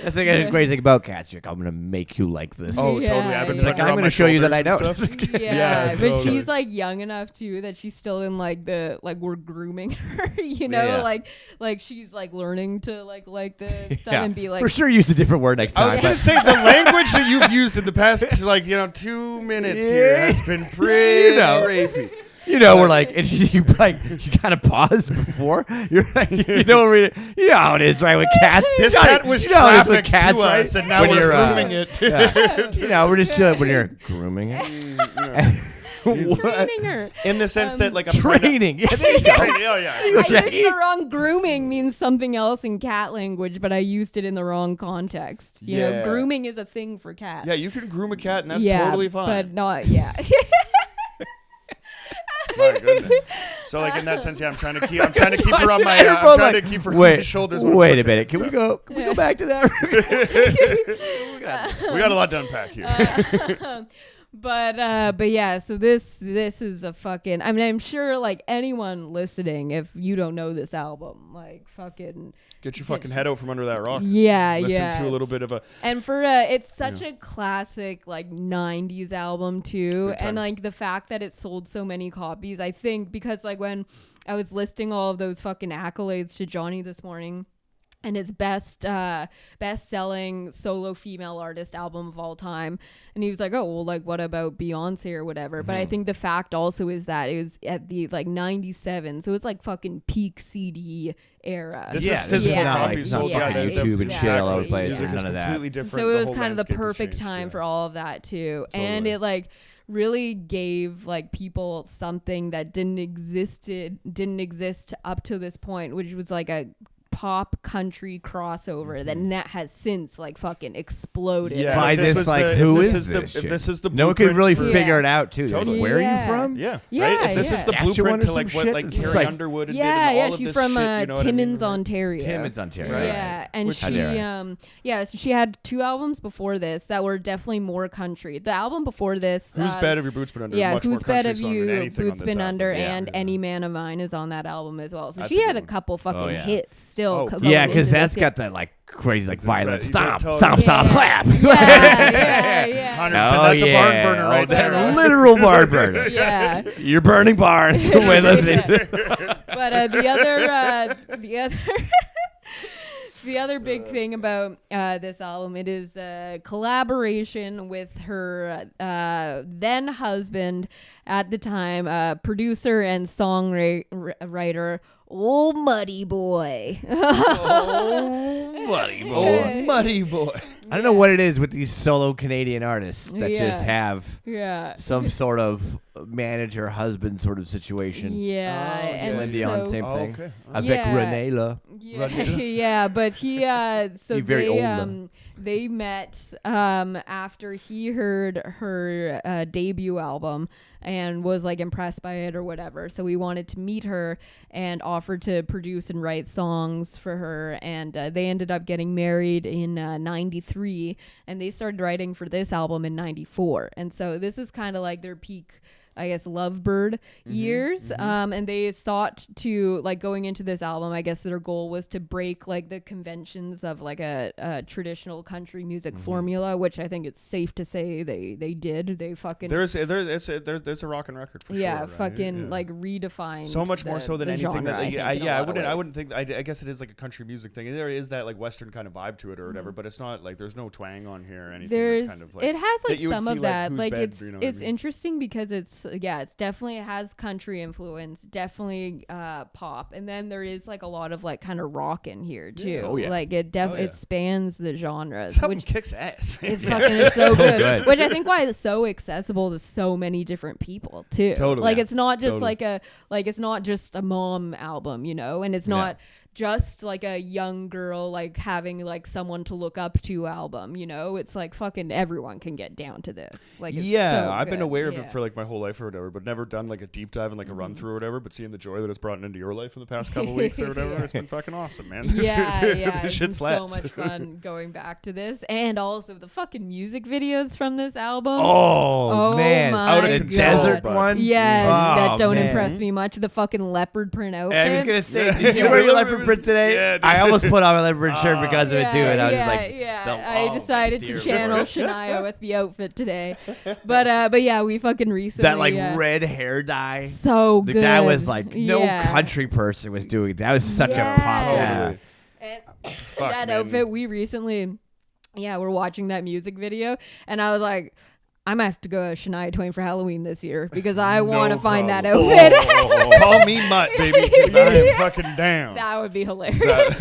S2: That's the greatest thing about cats. Like, I'm gonna make you like this.
S3: Oh,
S1: Yeah,
S3: totally. I've been
S1: yeah.
S3: putting her
S2: I'm
S3: on
S2: gonna
S3: my
S2: show you that I
S3: shoulders
S2: know.
S3: and stuff.
S1: Yeah, but
S3: totally.
S1: she's like young enough too that she's still in like the like we're grooming her, you know, like she's like learning to like the stuff and be like
S2: for sure. Use a different word next time.
S3: I was gonna say the language that you've used in the past 2 minutes here has been pretty rapey.
S2: You know, we're like, and you kind of paused before. You're like, you know how it is, right? With cats,
S3: This cat was trafficked to us,
S2: right?
S3: and now
S2: When
S3: we're
S2: you're,
S3: grooming it.
S2: You know, we're just chilling when you're grooming it.
S1: training her.
S3: In the sense that, like, I'm trying to-
S2: Training. Yeah, there you go.
S3: Training, oh yeah.
S1: I used the wrong. Grooming means something else in cat language, but I used it in the wrong context. You know, grooming is a thing for cats.
S3: Yeah, you can groom a cat, and that's totally fine.
S1: But not, yeah.
S3: My goodness. So, like, in that sense, I'm trying to keep her on my. I'm trying to keep her on my shoulders.
S2: Wait a minute. Can we go back to that?
S3: We got a lot to unpack here.
S1: But yeah, so this is a fucking, I mean, I'm sure like anyone listening, if you don't know this album, like fucking
S3: Get your fucking head out from under that rock.
S1: Listen
S3: to a little bit of a,
S1: and for it's such a classic like 90s album too, and like the fact that it sold so many copies, I think because like when I was listing all of those fucking accolades to Jonny this morning, and it's best selling solo female artist album of all time. And he was like, oh, well, like, what about Beyonce or whatever? Mm-hmm. But I think the fact also is that it was at the, like, 97. So it's, like, fucking peak CD era.
S3: This is physical
S2: copies.
S3: copies.
S2: Not fucking YouTube and shit all over the place.
S3: Music is
S2: None of that.
S3: completely different.
S1: So it was
S3: whole
S1: kind of the
S3: landscape has
S1: perfect
S3: changed,
S1: time for all of that, too. Totally. And it, like, really gave like people something that didn't exist up to this point, which was like a pop country crossover that has since like fucking exploded.
S3: Yeah,
S2: By this, like, who is this shit?
S3: If this is the
S2: no one could really
S3: for-
S2: figure it out too.
S3: Totally.
S2: Like, where are you from?
S3: Yeah,
S1: Yeah,
S3: right. If this is the
S2: Saskatchewan
S3: blueprint
S2: or
S3: to like
S2: some
S3: what
S2: shit,
S3: like
S2: it's
S3: Carrie
S2: like-
S3: Underwood did and
S1: Yeah,
S3: all of
S1: she's
S3: this
S1: from
S3: shit, you know what I mean?
S1: Timmins, Ontario.
S2: Timmins, Ontario.
S3: Right.
S1: Yeah, and
S3: Which-
S1: so she had 2 albums before this that were definitely more country. The album before this,
S3: Whose Bed Have Your Boots Been Under?
S1: yeah,
S3: much
S1: Whose
S3: more
S1: Bed
S3: country
S1: Have
S3: song than
S1: You
S3: anything on
S1: Boots
S3: this
S1: Been
S3: album.
S1: Under,
S3: Yeah.
S1: and Any Man of Mine is on that album as well. So
S3: That's
S1: she
S3: a
S1: had
S3: good
S1: a
S3: one.
S1: couple fucking
S2: Oh, yeah.
S1: hits still.
S3: Oh,
S1: going
S2: Yeah,
S1: into
S2: because
S1: this.
S2: that's got that like crazy like violent stomp,
S3: totally.
S2: stomp, stomp, clap.
S1: Yeah.
S3: 100%. That's a barn burner right
S2: that
S3: there.
S2: literal barn burner.
S1: Yeah.
S2: You're burning barns. Wait, listen.
S1: But the other The other big thing about this album, it is a collaboration with her then husband at the time, producer and songwriter, Old Muddy Boy.
S2: Oh, Muddy Boy.
S3: Oh, Muddy Boy.
S2: I don't know what it is with these solo Canadian artists that just have some sort of manager husband sort of situation.
S1: Yeah.
S2: And Celine Dion, same thing.
S3: Okay.
S2: Avec Renela.
S1: Yeah, but he so they met after he heard her debut album and was like impressed by it or whatever. So he wanted to meet her and offered to produce and write songs for her. And they ended up getting married in 93, and they started writing for this album in 94. And so this is kind of like their peak, I guess, Lovebird years. And they sought to, like, going into this album, I guess their goal was to break like the conventions of like a traditional country music formula, which I think it's safe to say they did. They fucking
S3: there's a rockin' record for sure.
S1: Yeah,
S3: right?
S1: fucking like redefined
S3: so much more so than anything
S1: genre,
S3: that I wouldn't think. I guess it is like a country music thing. There is that like Western kind of vibe to it or whatever, but it's not like there's no twang on here or anything.
S1: There's
S3: that's kind of like,
S1: it has like
S3: that
S1: some of that. Like it's
S3: it's
S1: interesting because it's definitely has country influence, definitely pop, and then there is like a lot of like kind of rock in here too.
S3: Yeah. Oh, yeah.
S1: Like it spans the genres,
S3: which kicks ass. Man.
S1: It fucking is so good. Which I think why it's so accessible to so many different people too.
S3: Totally.
S1: Like it's not just it's not just a mom album, you know, and it's not just like a young girl like having like someone to look up to album, you know. It's like fucking everyone can get down to this. Like it's so
S3: I've been
S1: good.
S3: aware of it for like my whole life or whatever, but never done like a deep dive and like a run through or whatever. But seeing the joy that it's brought into your life in the past couple weeks or whatever, it's been fucking awesome, man.
S1: Yeah,
S3: This
S1: it's
S3: shit
S1: been so
S3: slaps.
S1: much fun going back to this, and also the fucking music videos from this album.
S2: Oh man,
S1: my
S3: Out of
S2: the
S3: control,
S2: desert
S3: bud.
S2: one.
S1: Yeah, that don't
S2: man.
S1: impress me much. The fucking leopard print outfit.
S2: I was gonna say, did you wear your leopard print today?
S3: Yeah, dude.
S2: I almost put on my leopard shirt because of it too, and I was like,
S1: I decided to channel Shania with the outfit today, but yeah, we fucking recently
S2: that like red hair dye.
S1: so good.
S2: That was like no country person was doing. That was such a pop.
S3: Totally.
S1: And that outfit we recently, we're watching that music video, and I was like, I might have to go to Shania Twain for Halloween this year because I want to find that outfit.
S3: Call me Mutt, baby, because I am fucking down.
S1: That would be hilarious.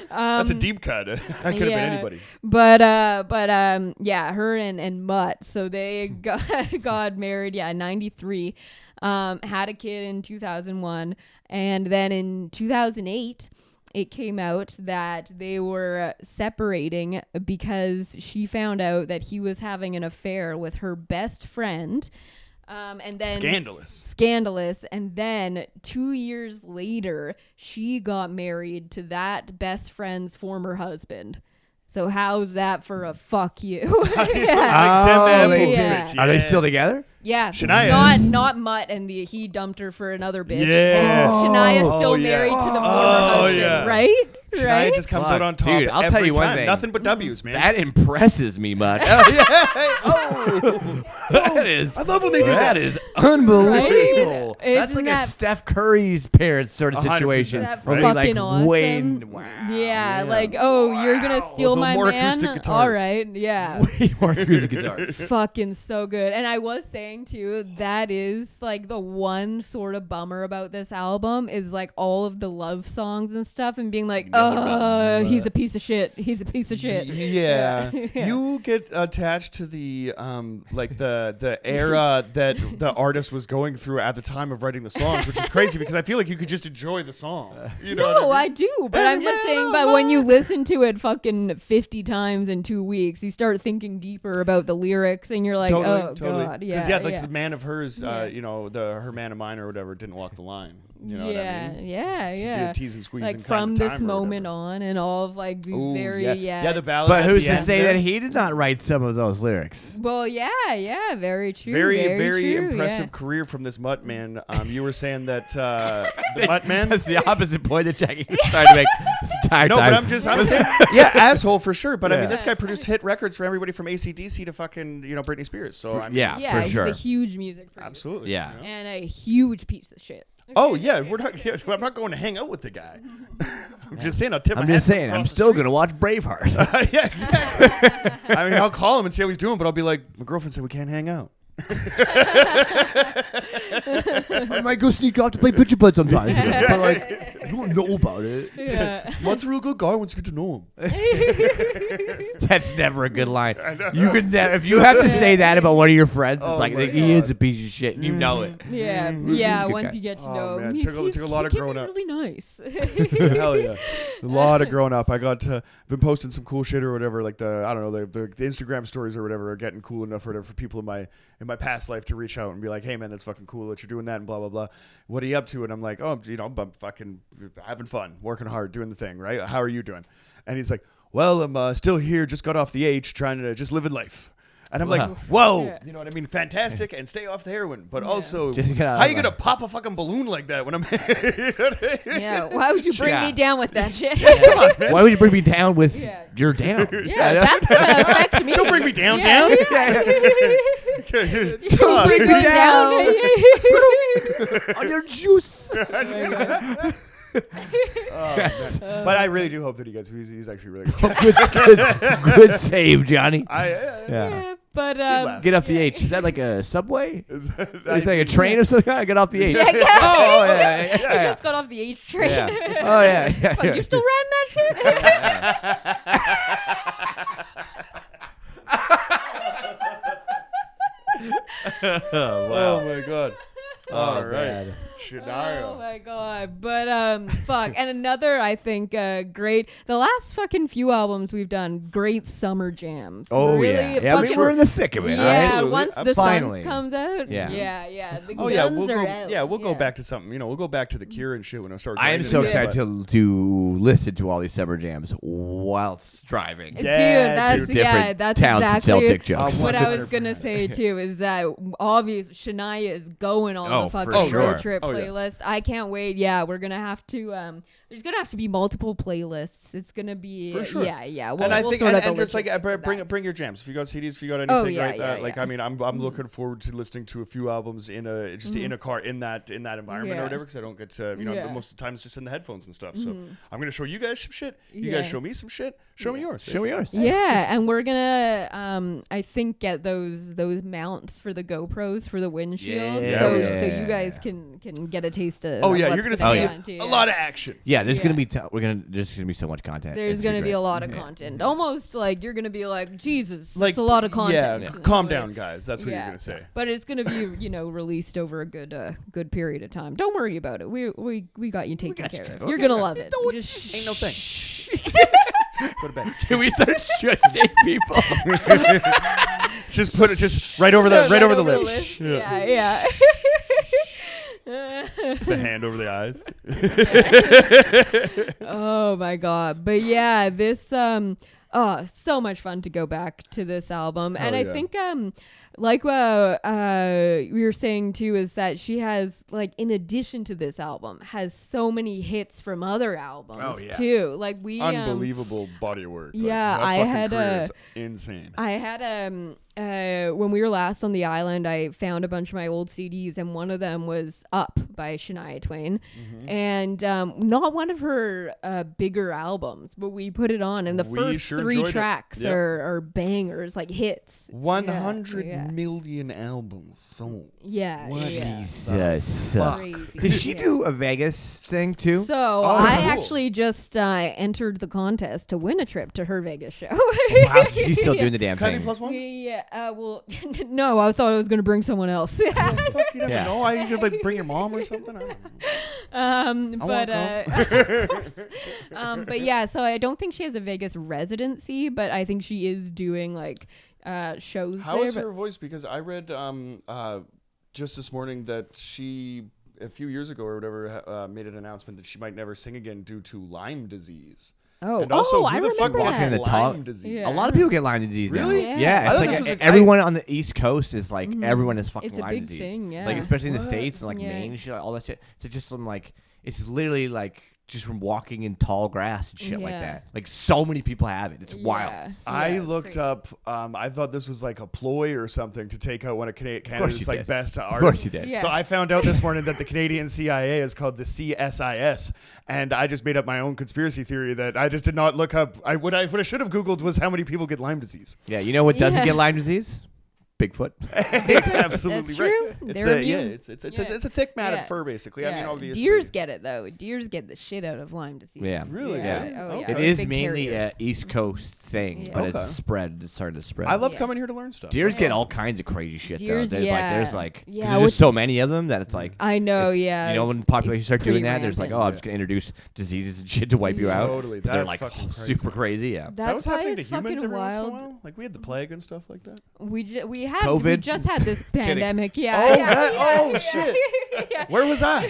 S3: That's a deep cut. That could have been anybody.
S1: But her and Mutt, so they got married, in 93, had a kid in 2001, and then in 2008, it came out that they were separating because she found out that he was having an affair with her best friend. And then scandalous. And then 2 years later, she got married to that best friend's former husband. So how's that for a fuck you?
S2: Are they still together?
S1: Yeah,
S3: Shania
S1: not Mutt, and he dumped her for another bitch.
S3: Yeah.
S1: Shania's still married to the former husband, right?
S3: Shania just comes out on top.
S2: Dude, I'll tell you one thing.
S3: Nothing but W's, man.
S2: That impresses me much. That is.
S3: I love when they do that.
S2: That is unbelievable.
S1: Right?
S2: That's like a Steph Curry's parents sort of situation.
S1: That
S2: Where
S1: fucking
S2: like,
S1: awesome.
S2: Wayne, wow.
S1: Yeah, like, you're gonna steal my
S3: more
S1: man.
S3: acoustic guitars.
S1: All right, yeah.
S2: Way more acoustic guitar.
S1: Fucking so good. And I was saying too, that is like the one sort of bummer about this album is like all of the love songs and stuff, and being like, he's a piece of shit. He's a piece of shit.
S3: Yeah. You get attached to the like the era that the artist was going through at the time of writing the songs, which is crazy because I feel like you could just enjoy the song. You know
S1: No,
S3: what
S1: I do, but I'm just saying. But when you listen to it fucking 50 times in 2 weeks, you start thinking deeper about the lyrics, and you're like, god,
S3: Because
S1: yeah.
S3: the man of hers, her man of mine or whatever didn't walk the line. You know what I mean?
S1: Yeah.
S3: Tease and squeeze
S1: like
S3: and
S1: from
S3: kind of
S1: this
S3: time or
S1: moment
S3: whatever.
S1: on, and all of like these
S3: the ballads.
S2: But
S3: at
S2: who's
S3: the
S2: to
S3: end
S2: say
S3: there.
S2: that he did not write some of those lyrics?
S1: Well, yeah, very true.
S3: Very
S1: true,
S3: impressive career from this Mutt man. You were saying that the Mutt man.
S2: That's the opposite point that Jackie was trying to make this entire
S3: No,
S2: time.
S3: but I'm saying, asshole for sure. But I mean, this guy produced hit records for everybody from AC/DC to fucking Britney Spears. So I mean,
S2: for sure.
S1: He's a huge music producer.
S3: Absolutely.
S2: Yeah.
S3: You know?
S1: And a huge piece of shit.
S3: Oh yeah, I'm not going to hang out with the guy. I'm just saying. I'll tip
S2: I'm
S3: my
S2: just
S3: hat
S2: saying. I'm
S3: across the
S2: still
S3: street.
S2: gonna watch Braveheart.
S3: Yeah, exactly. I mean, I'll call him and see how he's doing, but I'll be like, my girlfriend said we can't hang out.
S2: I might go sneak off to play pitcher putt sometimes, but like you don't know about it.
S1: Yeah.
S3: Once a real good guy, once you get to know him.
S2: That's never a good line. You can if you have to say that about one of your friends, it's like
S3: my
S2: he is a piece of shit. And you know it.
S1: Yeah,
S2: He's
S1: yeah.
S2: a good
S1: Once
S2: guy.
S1: you get to
S3: Oh,
S1: know
S3: man.
S1: him,
S3: Took a lot of
S1: he can
S3: growing
S1: be
S3: up.
S1: really nice.
S3: Hell yeah. A lot of growing up. I got been posting some cool shit or whatever, like the Instagram stories or whatever are getting cool enough or whatever for people in my past life to reach out and be like, hey man, that's fucking cool that you're doing that and blah blah blah. What are you up to? And I'm like, oh, I'm fucking having fun, working hard, doing the thing, right? How are you doing? And he's like, well, I'm still here, just got off the H, trying to just live in life. And I'm like, whoa,
S1: Yeah.
S3: you know what I mean? Fantastic, and stay off the heroin. But also,
S2: Just get out
S3: how
S2: of
S3: you
S2: life.
S3: gonna pop a fucking balloon like that when I'm?
S1: Yeah, why would you bring
S2: Yeah.
S1: me down with that shit?
S2: Why would you bring me down with
S1: Yeah.
S2: you're down?
S1: Yeah, that's gonna affect me.
S3: Don't bring me down,
S1: Yeah,
S3: down.
S1: yeah.
S2: Don't bring me
S1: Bring
S2: down
S1: down.
S2: on your juice.
S3: But I really do hope that he gets. He's actually really good.
S2: good save, Johnny.
S3: Yeah.
S1: Yeah, but
S3: laugh.
S2: Get off the H. Is that like a subway?
S3: It's
S2: It's like a train or something? I get off the H.
S1: Yeah, get off the
S2: Oh,
S1: H.
S2: yeah,
S1: I just got off the H train.
S2: yeah. Oh, yeah. yeah,
S1: Fuck,
S2: yeah.
S1: you're still riding that
S3: Oh my god. All right.
S2: bad.
S1: shit? Oh
S3: Shania.
S1: my god. But fuck. And another, I think, great, the last fucking few albums we've done, great summer jams.
S2: Oh,
S1: really
S2: yeah. Yeah, I mean,
S1: fucking-
S2: we're in the thick of it,
S1: Yeah,
S2: right?
S3: Absolutely.
S1: once the
S2: Finally.
S1: Suns comes out.
S2: Yeah.
S1: Yeah. The
S3: Oh yeah,
S1: guns are out.
S3: we'll go back to something. We'll go back to the Cure and shit when it starts.
S2: I am
S3: raining
S2: so
S3: again,
S2: excited
S3: but-
S2: to listen to all these summer jams whilst driving.
S1: Dude,
S3: Yeah,
S1: that's
S3: dude.
S2: Different
S1: that's
S2: towns to tell
S1: exactly
S2: dick jokes.
S1: what I was gonna say too. Is that obvious? Shania is going on
S2: Oh,
S1: the
S2: for
S1: fucking
S2: sure.
S1: road trip
S3: Oh, yeah.
S1: playlist. I can't wait. Yeah, we're gonna have to. There's gonna have to be multiple playlists. It's gonna be
S3: For sure.
S1: Yeah. We'll,
S3: And I
S1: we'll
S3: think,
S1: sort out
S3: and
S1: the
S3: just like
S1: logistics of that.
S3: bring your jams. If you got CDs, if you got anything
S1: Oh, yeah,
S3: like that,
S1: yeah,
S3: like
S1: yeah.
S3: I mean, I'm looking forward to listening to a few albums in a in a car in that environment
S1: Yeah.
S3: or whatever, because I don't get to
S1: Yeah.
S3: most of the time it's just in the headphones and stuff. So I'm gonna show you guys some shit. You
S1: Yeah.
S3: guys show me some shit. Show me yours.
S2: Show me yours.
S1: Yeah, and we're gonna I think get those mounts for the GoPros for the windshield,
S2: Yeah.
S1: so
S3: Yeah.
S1: so you guys can get a taste of.
S3: Oh yeah,
S1: what's
S3: you're gonna
S1: gonna
S3: see
S1: go
S2: yeah.
S1: on, too,
S3: a
S1: yeah.
S3: lot of action.
S2: Yeah, there's
S1: Yeah.
S2: gonna be there's gonna be so much content.
S1: There's
S2: It's
S1: gonna be
S2: great.
S1: a lot of
S2: Yeah.
S1: content. Almost like you're gonna be like, Jesus,
S3: Like
S1: it's a lot of content.
S3: Yeah,
S1: you know,
S3: calm
S1: like-
S3: down, guys. That's what
S1: Yeah.
S3: you're gonna say.
S1: But it's gonna be, released over a good period of time. Don't worry about it. We got you taken
S2: got you
S1: care of.
S2: covered.
S1: You're
S2: Okay.
S1: gonna love it.
S2: Don't-
S1: Just
S3: Ain't no thing. Go to bed.
S2: Can we start shushing people?
S3: Just put it right over the lips.
S1: Yeah.
S3: Just the hand over the eyes.
S1: Oh my god. But yeah, this so much fun to go back to this album. And
S3: Hell
S1: I
S3: yeah.
S1: think like we were saying too, is that she has, like, in addition to this album, has so many hits from other albums
S3: Oh, yeah.
S1: too. Like we
S3: Unbelievable body work. Like,
S1: yeah,
S3: that
S1: I
S3: fucking
S1: had
S3: career
S1: a-
S3: is insane.
S1: I had when we were last on the island, I found a bunch of my old CDs, and one of them was Up by Shania Twain,
S3: Mm-hmm.
S1: and not one of her bigger albums, but we put it on, and the
S3: We
S1: first
S3: sure
S1: three
S3: enjoyed it.
S1: tracks
S3: Yep.
S1: are bangers, like hits.
S3: 100
S1: yeah.
S3: million albums sold.
S1: Yeah,
S3: What
S1: yeah.
S2: Jesus.
S1: Crazy.
S2: Did she
S1: Yeah.
S2: do a Vegas thing too?
S1: So
S3: Oh,
S1: I
S3: cool.
S1: actually just entered the contest to win a trip to her Vegas show.
S2: Wow, she's still doing the damn
S3: Kind
S2: thing.
S3: of plus one?
S1: Yeah, well, no, I thought I was going to bring someone else.
S3: Fuck, you never
S2: Yeah.
S3: know. You could like bring your mom or something. I don't know.
S1: But
S3: won't
S1: of course. But yeah, so I don't think she has a Vegas residency, but I think she is doing like shows
S3: How
S1: there.
S3: is
S1: but-
S3: her voice? Because I read just this morning that she, a few years ago or whatever, made an announcement that she might never sing again due to Lyme disease.
S1: Oh,
S3: And also,
S1: I
S3: who the fuck
S1: remember
S2: walks
S3: gets
S2: in
S1: that.
S2: the top?
S3: Lyme disease?
S1: Yeah.
S2: A lot of people get Lyme disease now.
S3: Really?
S1: Yeah.
S2: Yeah,
S3: I
S2: it's
S3: thought
S2: like
S3: this was like-
S2: everyone on the East Coast is like everyone is fucking
S1: It's a
S2: Lyme
S1: big
S2: disease.
S1: thing, yeah.
S2: Like especially in the
S3: What?
S2: States and like
S1: Yeah.
S2: Maine and shit, all that shit. So just some like it's literally like just from walking in tall grass and shit like
S1: Yeah.
S2: that. Like so many people have it. It's wild.
S3: I
S1: it's
S3: looked
S1: crazy.
S3: up. I thought this was like a ploy or something to take out one of Canada's
S2: you
S3: like
S2: did.
S3: best
S2: Of
S3: artists.
S2: course you did.
S1: Yeah.
S3: So I found out this morning that the Canadian CIA is called the CSIS, and I just made up my own conspiracy theory that I just did not look up. What I should have Googled was how many people get Lyme disease.
S2: Yeah, you know what doesn't
S1: Yeah.
S2: get Lyme disease? Bigfoot.
S3: Absolutely
S1: That's
S3: right.
S1: true.
S3: It's
S1: They're
S3: yeah,
S1: immune.
S3: it's a thick matted
S1: Yeah.
S3: fur basically. I mean, obviously.
S1: Deers get it though. Deers get the shit out of Lyme disease.
S2: Yeah.
S3: Really?
S1: Yeah.
S3: Yeah.
S1: Oh, yeah.
S3: Okay.
S2: It
S1: They're
S2: is
S1: big
S2: mainly a
S1: terriers.
S2: East Coast thing,
S1: Yeah.
S2: but
S3: Okay.
S2: it's spread. It's starting to spread.
S3: I love
S1: Yeah.
S3: coming here to learn stuff.
S2: Deers
S3: That's
S2: get
S3: awesome.
S2: all kinds of crazy shit
S1: Deers,
S2: though. There's like 'cause
S1: Yeah,
S2: there's
S1: which
S2: just so many of them that it's like
S1: I know.
S2: it's-
S1: Yeah.
S2: You know, when population
S1: It's
S2: start doing
S1: pretty
S2: that, there's like, oh,
S1: rampant.
S2: I'm just gonna introduce diseases and shit to wipe you out.
S3: Totally.
S2: But they're
S3: That's
S2: like
S3: fucking crazy.
S2: super crazy. Yeah.
S3: Is that
S1: That's
S3: what's
S1: why
S3: happening to
S1: it's
S3: humans
S1: fucking
S3: every once in a
S1: wild.
S3: while? Like we had the plague and stuff like that.
S1: We we
S2: COVID?
S1: just had this pandemic. Yeah.
S3: Oh,
S1: yeah,
S3: that-
S1: yeah,
S3: oh,
S1: yeah,
S3: shit.
S1: yeah.
S3: Where was I?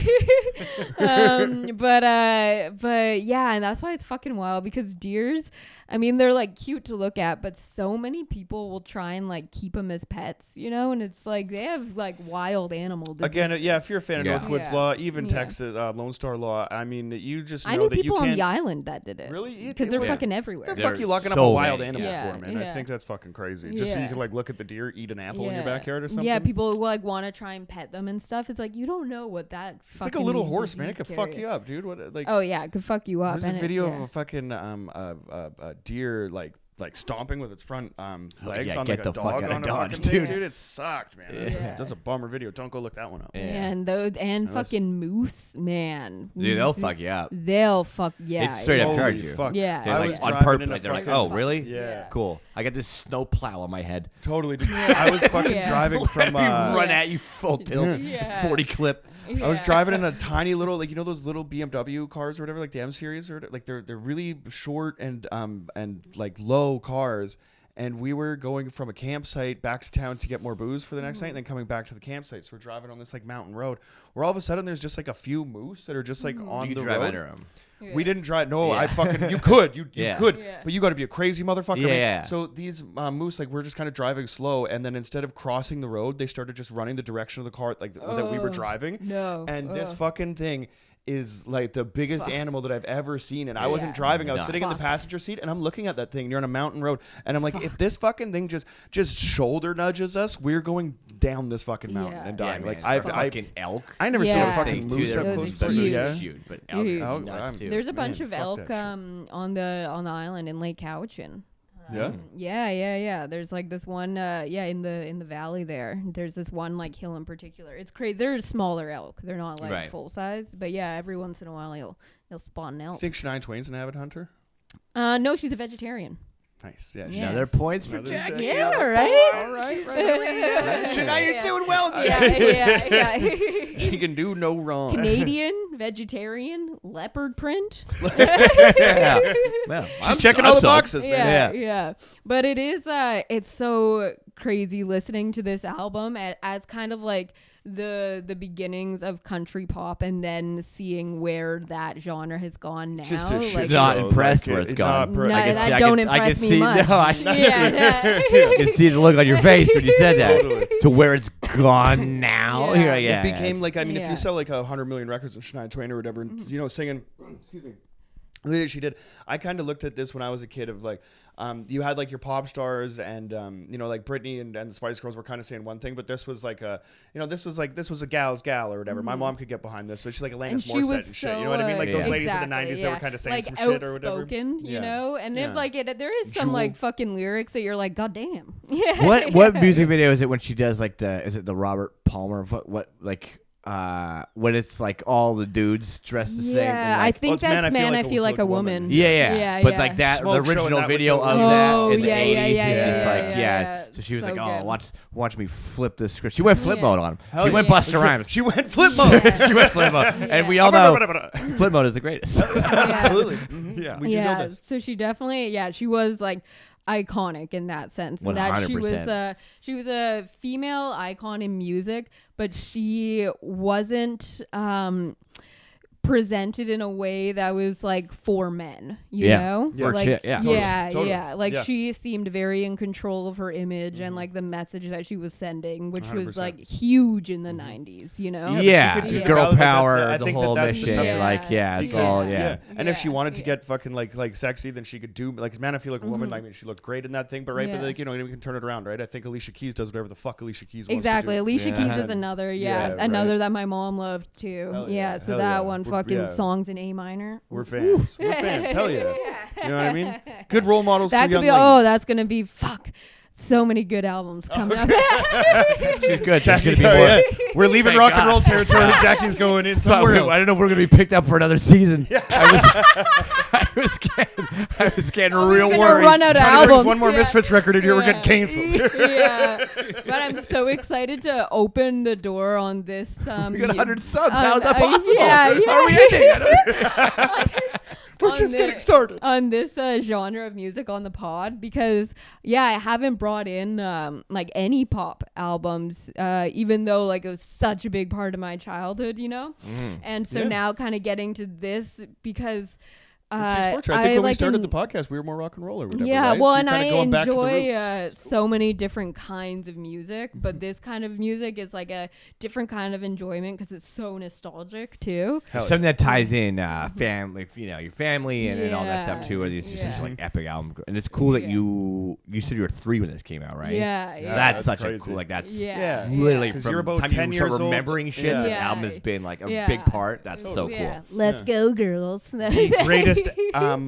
S1: But yeah, and that's why it's fucking wild because deers, I mean, they're like cute to look at, but so many people will try and like keep them as pets, you know, and it's like they have like wild animal diseases.
S3: Again, yeah. If you're a fan of
S2: Yeah.
S3: Northwoods
S1: Yeah.
S3: Law, even
S1: Yeah.
S3: Texas Lone Star Law, I mean, you just know
S1: I knew
S3: that you
S1: people
S3: can't.
S1: on the island that did it.
S3: Really?
S1: Because they're
S2: Yeah.
S1: fucking
S3: The
S1: everywhere.
S2: There
S3: fuck
S2: are
S3: you locking up
S2: so
S3: a wild
S2: many,
S3: animal
S1: yeah.
S3: for, man? I
S1: Yeah.
S3: think that's fucking crazy. Just so you
S1: Yeah.
S3: can like look at the deer eat an apple in your
S1: Yeah.
S3: backyard or something.
S1: Yeah, people like want to try and pet them and stuff. It's like you don't know what that.
S3: It's like a little horse, man. It could fuck you up, dude. What like?
S1: Oh yeah, it could fuck you up.
S3: There's a
S1: and it-
S3: video
S1: yeah.
S3: of a fucking a deer like stomping with its front legs
S2: yeah,
S3: on
S2: get
S3: like a
S2: the fuck
S3: dog
S2: outta
S3: on a
S2: Dodge,
S3: fucking thing,
S2: dude.
S3: dude. It sucked, man.
S1: Yeah.
S3: That's a bummer video. Don't go look that one up.
S2: Yeah.
S1: And
S3: That was-
S1: fucking moose, man.
S2: Dude, they'll
S1: Moose-
S2: fuck you up.
S1: They'll fuck yeah.
S2: It's straight up
S3: Holy
S2: charge you.
S3: fuck.
S1: Yeah.
S2: They're
S3: I
S2: like
S3: was
S2: on
S3: driving
S2: purpose.
S3: in a
S2: They're like,
S3: fucking-
S2: oh, really?
S3: Yeah.
S2: Cool. I got this snow plow on my head.
S3: Totally. Dude. I was fucking
S1: Yeah.
S3: driving from.
S2: Run
S1: Yeah.
S2: at you full tilt,
S1: Yeah.
S2: 40 clip.
S3: I was
S1: Yeah.
S3: driving in a tiny little, like, you know those little BMW cars or whatever, like the M series or like they're really short and like low cars. And we were going from a campsite back to town to get more booze for the next night, and then coming back to the campsite. So we're driving on this like mountain road, where all of a sudden there's just like a few moose that are just like on
S2: You
S3: the
S2: can drive
S3: road.
S2: under them.
S3: We didn't drive. No,
S2: Yeah.
S3: I fucking. You could. You
S2: Yeah.
S3: could.
S1: Yeah.
S3: But you got to be a crazy motherfucker.
S2: Yeah,
S3: man.
S2: yeah.
S3: So these moose, like, we're just kind of driving slow, and then instead of crossing the road, they started just running the direction of the car, like that we were driving.
S1: No.
S3: And this fucking thing is like the biggest animal that I've ever seen. And I wasn't
S1: Yeah.
S3: driving. I was
S2: No.
S3: sitting in the
S1: Fuck.
S3: passenger seat, and I'm looking at that thing. You're on a mountain road, and I'm like, if this fucking thing just shoulder nudges us, we're going down this fucking mountain
S1: Yeah.
S3: and
S2: Yeah,
S3: dying.
S2: man.
S3: like
S2: fucking elk.
S3: I never seen a
S1: Yeah.
S3: fucking
S2: Things,
S3: moose
S2: too,
S3: up
S2: they're
S1: Those
S3: close.
S1: are
S3: But
S1: huge.
S3: yeah.
S2: huge, but elk
S1: Huge.
S2: are
S3: Oh,
S2: nuts too.
S1: There's a bunch
S3: Man,
S1: of
S3: fuck
S1: elk
S3: that shit.
S1: on the island in Lake Cowichan.
S3: Yeah.
S1: Yeah. There's like this one, in the valley there. There's this one like hill in particular. It's crazy. They're smaller elk. They're not like
S2: Right.
S1: full size, but yeah, every once in a while you'll spawn an elk.
S3: Think Shania Twain's an avid hunter?
S1: No, she's a vegetarian.
S3: Nice. Yeah.
S1: Yeah.
S2: Another points for
S3: Another
S2: Jack.
S3: Jack.
S1: Yeah, right.
S3: All right.
S2: Shania, you're doing well.
S1: Yeah.
S3: She can do no wrong.
S1: Canadian, vegetarian, leopard print.
S2: Yeah. Well,
S3: She's checking all the boxes, man.
S1: Yeah. But it is it's so crazy listening to this album as kind of like the beginnings of country pop and then seeing where that genre has gone now.
S3: Just a shit
S1: like,
S3: show.
S2: Not impressed
S3: Like,
S2: where it's
S3: it-
S2: gone.
S3: not
S1: No,
S2: I can
S1: that
S2: see- I
S1: don't
S2: can- I
S1: impress
S2: can
S1: me
S2: see-
S1: much.
S2: No, I
S1: yeah.
S2: can see the look on your face when you said that.
S3: Totally.
S2: To where it's gone now.
S1: Yeah.
S2: You're like, yeah,
S3: It became
S2: it's-
S3: like, I mean, if
S1: Yeah.
S3: you sell like 100 million records of Shania Twain or whatever, and, you know, singing, excuse me, the way that she did, I kind of looked at this when I was a kid of like, you had like your pop stars and, you know, like Britney and the Spice Girls were kind of saying one thing, but this was like a, you know, this was a gal's gal or whatever. My mom could get behind this. So she's like
S1: And
S3: Alanis
S1: she
S3: Morissette
S1: was
S3: and shit. You know what I mean? Like
S2: Yeah.
S3: those ladies
S1: exactly,
S3: in the 90s that were kind of saying
S1: like
S3: some shit or whatever.
S1: outspoken, you
S3: Yeah.
S1: know? And
S3: Yeah.
S1: if like there is some
S3: Jewel.
S1: like fucking lyrics that you're like, God damn. Yeah.
S2: what music video is it when she does like is it the Robert Palmer what like when it's like all the dudes dressed the same and,
S1: Yeah,
S2: like,
S1: I think that's Man, I Feel Like a Woman.
S2: yeah, but like that
S3: Smoke
S2: the
S3: show and
S2: original
S3: that
S2: video
S3: with
S2: of
S3: the-
S2: that
S1: Oh,
S2: in the
S1: yeah,
S2: 80s
S1: yeah,
S2: is
S1: yeah,
S2: just
S1: yeah,
S2: like
S1: yeah.
S2: so she was
S1: So
S2: like, oh,
S1: good.
S2: watch me flip this script. She went flip
S1: Yeah.
S2: mode on him.
S3: Hell
S2: She
S3: yeah.
S2: went Busta Rhymes.
S3: She went flip mode.
S2: She went flip mode, and we all know flip mode is the greatest.
S3: Absolutely. Yeah. We do know this.
S1: So she definitely, she was like iconic in that sense. And that she was
S2: 100%.
S1: a female icon in music, but she wasn't presented in a way that was like for men, you
S2: Yeah.
S1: know?
S2: For
S1: like,
S2: shit, yeah.
S3: Totally.
S1: Like
S3: Yeah.
S1: she seemed very in control of her image and like the message that she was sending, which was
S3: 100%.
S1: like huge in the 90s, you know?
S2: Yeah,
S3: but she could do
S2: girl
S3: valid, but
S2: power,
S3: I
S2: the
S3: think
S2: whole
S3: that's the
S2: mission.
S3: tough
S1: thing.
S2: Like, yeah, it's
S1: Because-
S2: all, yeah.
S3: And if she wanted to
S1: Yeah.
S3: get fucking like sexy, then she could do like, man, I feel like a woman. I mean, she looked great in that thing, but right,
S1: Yeah.
S3: but like, you know, we can turn it around, right? I think Alicia Keys does whatever the fuck Alicia Keys wants
S1: Exactly.
S3: to do.
S1: Alicia
S2: Yeah.
S1: Keys is another,
S3: Yeah,
S1: another
S3: right.
S1: that my mom loved too.
S3: Hell
S1: Yeah,
S3: yeah,
S1: so
S3: hell
S1: that
S3: yeah.
S1: one
S3: We're-
S1: fucking
S3: yeah.
S1: songs in A minor.
S3: We're fans. We're fans. Hell yeah. You know what I mean? Good role models
S1: That
S3: for
S1: could
S3: young
S1: be.
S3: ladies.
S1: Oh, that's gonna be so many good albums coming up.
S2: She's good. She's
S3: Jackie,
S2: going to be
S3: oh,
S2: more.
S3: yeah. We're leaving
S2: Thank
S3: rock and
S2: God.
S3: roll territory. Jackie's going in somewhere else.
S2: I don't know if we're going to be picked up for another season. I was getting real
S1: gonna
S2: worried.
S1: run out of
S3: Johnny brings
S1: albums.
S3: one more
S1: Yeah.
S3: Misfits record in here. We're getting canceled.
S1: Yeah, but I'm so excited to open the door on this.
S2: We got 100 subs.
S1: on-
S2: How's that possible?
S1: yeah, yeah.
S2: How are we ending? I don't-
S3: We're
S1: on
S3: just
S1: the-
S3: getting started.
S1: on this genre of music on the pod because I haven't brought in like any pop albums even though like it was such a big part of my childhood, you know. And so
S3: Yeah.
S1: now kind of getting to this because
S3: I think when we started the podcast, we were more rock and roll or whatever.
S1: yeah,
S3: right?
S1: well,
S3: So
S1: and
S3: you're
S1: I
S3: kinda going back to the
S1: enjoy
S3: roots.
S1: so many different kinds of music, but this kind of music is like a different kind of enjoyment because it's so nostalgic too.
S3: Hell yeah.
S2: Something that ties in family, you know, your family and all that stuff too. It's just such
S1: Yeah.
S2: like epic album, and it's cool that
S1: Yeah.
S2: you said you were 3 when this came out, right?
S1: Yeah,
S3: Yeah,
S2: That's
S3: that's
S2: such a
S3: crazy.
S2: cool, like that's
S1: Yeah.
S2: literally
S3: 'Cause
S2: from
S3: you're about
S2: time
S3: 10
S2: you start
S3: years old.
S2: remembering shit.
S3: Yeah.
S2: This
S1: Yeah.
S2: album has been like a
S1: Yeah.
S2: big part. That's so cool.
S1: Yeah. Let's
S3: Yeah.
S1: go, girls.
S3: The greatest
S1: So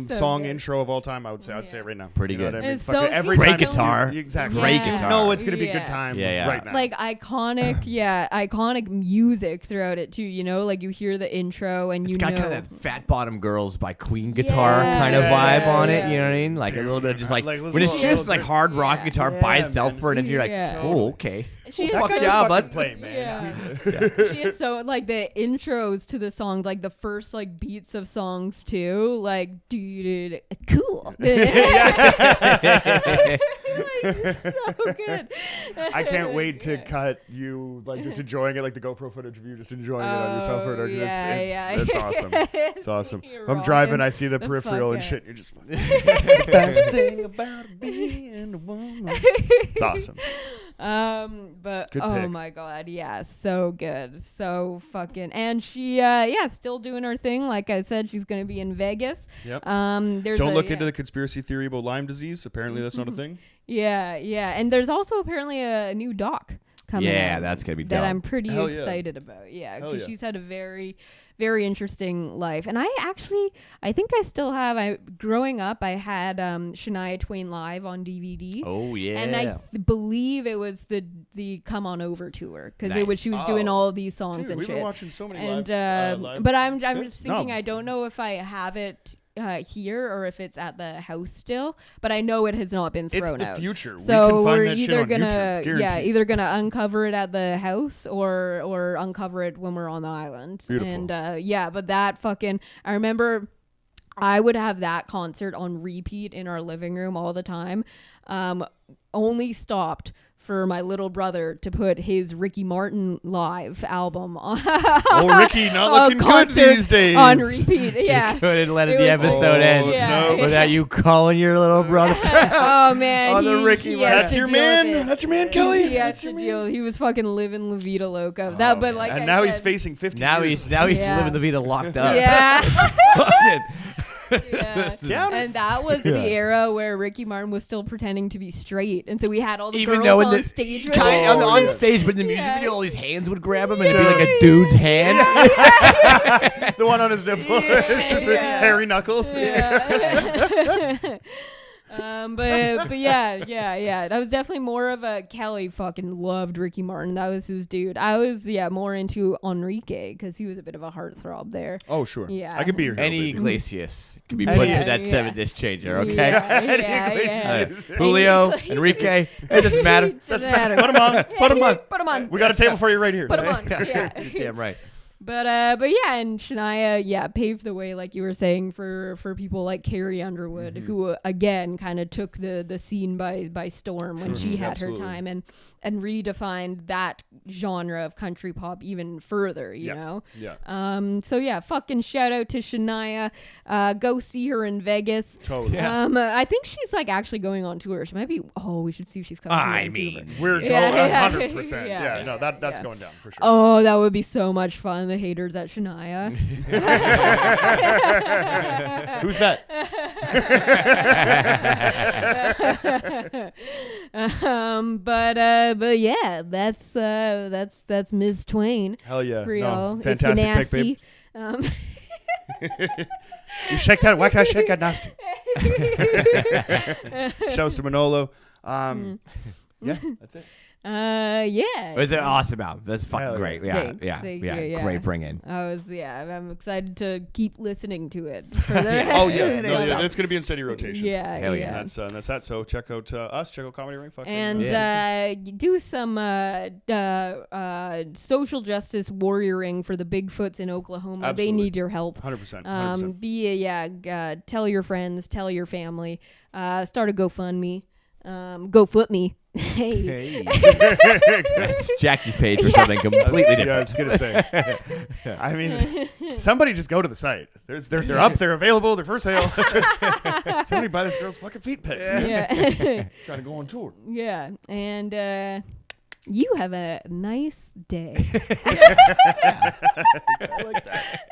S3: song
S1: good.
S3: intro of all time, I would say. I'd say it right now.
S2: Pretty
S3: You know
S2: good.
S3: what I mean?
S1: It's
S3: Fucking
S1: so-
S3: every
S2: Great
S3: time you-
S2: guitar.
S3: Exactly.
S2: Great
S1: Yeah.
S2: guitar.
S3: No, it's gonna be
S1: Yeah.
S3: good time
S2: Yeah.
S3: right now.
S1: Like iconic music throughout it too, you know, like you hear the intro and
S2: It's
S1: you
S2: got
S1: know
S2: kind of that Fat Bottom Girls by Queen guitar
S1: Yeah.
S2: kind of
S3: Yeah,
S2: vibe on
S1: yeah.
S2: it. You know what I mean? Like a little bit of just like
S3: Like,
S2: when it's
S3: little-
S2: just like hard rock
S1: Yeah.
S2: guitar
S3: Yeah,
S2: by itself
S3: man.
S2: for it, and you're like,
S1: Yeah.
S2: oh, okay.
S1: She
S2: Fuck
S1: is so
S2: yeah,
S3: fucking
S2: bud.
S3: play, man.
S1: Yeah. She is so like the intros to the songs, like the first like beats of songs too, like dude, cool. Like, it's so good.
S3: I can't wait to cut you like just enjoying it, like the GoPro footage of you just enjoying it on yourself.
S1: Oh,
S3: Or
S1: yeah.
S3: It's awesome. It's awesome.
S1: You're
S3: If I'm driving,
S1: rocking
S3: I see the
S1: the
S3: peripheral
S1: fuck
S3: and
S1: out.
S3: shit. You're just fucking the best thing about being a woman. It's awesome.
S1: But
S3: Good
S1: oh
S3: pick.
S1: my god, yeah, so good, so fucking, and she still doing her thing. Like I said, she's gonna be in Vegas.
S3: Yep.
S1: There's
S3: Don't look into the conspiracy theory about Lyme disease. Apparently, that's not a thing.
S1: yeah, and there's also apparently a new doc coming
S2: Yeah,
S1: out
S2: that's gonna be
S1: that
S2: dope.
S1: I'm pretty
S3: Hell yeah.
S1: excited about. Yeah,
S3: Hell
S1: because
S3: yeah.
S1: she's had a very, very interesting life. And I think I still have. Growing up, I had Shania Twain live on DVD.
S2: Oh yeah.
S1: And I believe it was the Come On Over tour because
S2: Nice.
S1: she was doing
S3: Oh.
S1: all these songs
S3: Dude,
S1: and
S3: we've
S1: shit.
S3: been watching so many
S1: And
S3: live.
S1: but I'm
S3: shits.
S1: just thinking,
S3: No.
S1: I don't know if I have it here or if it's at the house still, but I know it has not been
S3: It's
S1: thrown
S3: the
S1: out.
S3: future.
S1: So
S3: we can find
S1: we're
S3: that shit
S1: either
S3: on
S1: gonna
S3: YouTube. Guaranteed.
S1: either gonna uncover it at the house or uncover it when we're on the island.
S3: Beautiful.
S1: And but that fucking, I remember I would have that concert on repeat in our living room all the time. Only stopped for my little brother to put his Ricky Martin live album on.
S3: Oh, Ricky, not looking good
S1: concert
S3: these days.
S1: on repeat. Yeah.
S2: Couldn't let
S1: It
S2: the
S1: was-
S2: episode
S3: Oh,
S2: end
S1: Yeah.
S2: without you calling your little brother.
S1: Oh man,
S2: On the Ricky
S1: he has
S3: That's
S1: to
S3: your
S1: deal with
S3: man.
S1: it.
S3: That's your man, Kelly.
S1: He has
S3: That's
S1: to
S3: your
S1: deal.
S3: man.
S1: He was fucking living La Vida Loca. That, but like,
S3: And
S1: I
S3: now he's
S1: said-
S3: facing 50
S2: now
S3: years.
S2: he's
S1: Yeah.
S2: living the Vida locked up.
S1: Yeah.
S2: Fucking-
S1: Yeah.
S3: Yeah.
S1: And that was
S2: Yeah.
S1: the era where Ricky Martin was still pretending to be straight, and so we had all the
S2: Even
S1: girls
S2: though in
S1: on
S2: the
S1: stage with
S2: kind
S1: him.
S2: on
S3: yeah.
S2: stage, but in the music
S1: Yeah.
S2: video, all these hands would grab him, and it'd be like a dude's hand.
S3: The one on his nipple. It's just
S1: Yeah.
S3: hairy knuckles.
S1: Yeah. But yeah. That was definitely more of a Kelly fucking loved Ricky Martin. That was his dude. I was more into Enrique because he was a bit of a heartthrob there.
S3: Oh, sure.
S1: Yeah.
S3: I could be your hero,
S2: Any
S3: baby.
S2: Iglesias could be
S1: Oh,
S2: put
S1: yeah,
S2: to that
S1: yeah.
S2: 7-disc changer, okay?
S1: Yeah.
S2: Julio, Enrique, it doesn't matter.
S1: Doesn't matter.
S3: Put him on. Put him on.
S1: Put him on.
S3: We got a table for you right here.
S1: Put him on. Yeah.
S2: You're damn right.
S1: But yeah, and Shania, paved the way, like you were saying, for people like Carrie Underwood, who again kind of took the scene by storm when she had her time and redefined that genre of country pop even further, you know?
S3: Yeah.
S1: So yeah, fucking shout out to Shania. Go see her in Vegas.
S3: Totally.
S1: I think she's like actually going on tour. She might be. Oh, we should see if she's coming.
S2: I mean,
S3: we're going 100%. Yeah, no, that's going down for sure.
S1: Oh, that would be so much fun. The haters at Shania.
S3: Who's that?
S1: But yeah, that's Ms. Twain.
S3: Hell yeah.
S1: For y'all.
S3: Fantastic pick, babe. You shake that. Why can't I shake that nasty? Shouts to Manolo. Yeah, that's it.
S1: Yeah.
S2: It was an awesome album. That's fucking
S3: Hell
S2: great.
S3: yeah.
S2: Yeah,
S1: Thank
S2: yeah,
S1: you,
S2: great bring in.
S1: I'm excited to keep listening to it. For the rest
S3: Oh
S1: of
S3: yeah,
S1: the
S3: no,
S1: time.
S3: it's gonna be in steady rotation.
S1: Yeah,
S2: Hell
S1: yeah.
S3: And that's that. So check out us. Check out Comedy Ring.
S1: And do some social justice warrioring for the Bigfoots in Oklahoma.
S3: Absolutely.
S1: They need your help.
S3: 100%.
S1: Tell your friends, tell your family. Start a GoFundMe. GoFoot me. Hey.
S2: That's Jackie's page for something completely different.
S3: Yeah, I was gonna say. I mean, somebody just go to the site. They're up. They're available. They're for sale. Somebody buy this girl's fucking feet pics, man.
S1: Yeah.
S3: Trying to go on tour.
S1: Yeah. And you have a nice day.
S3: I like that.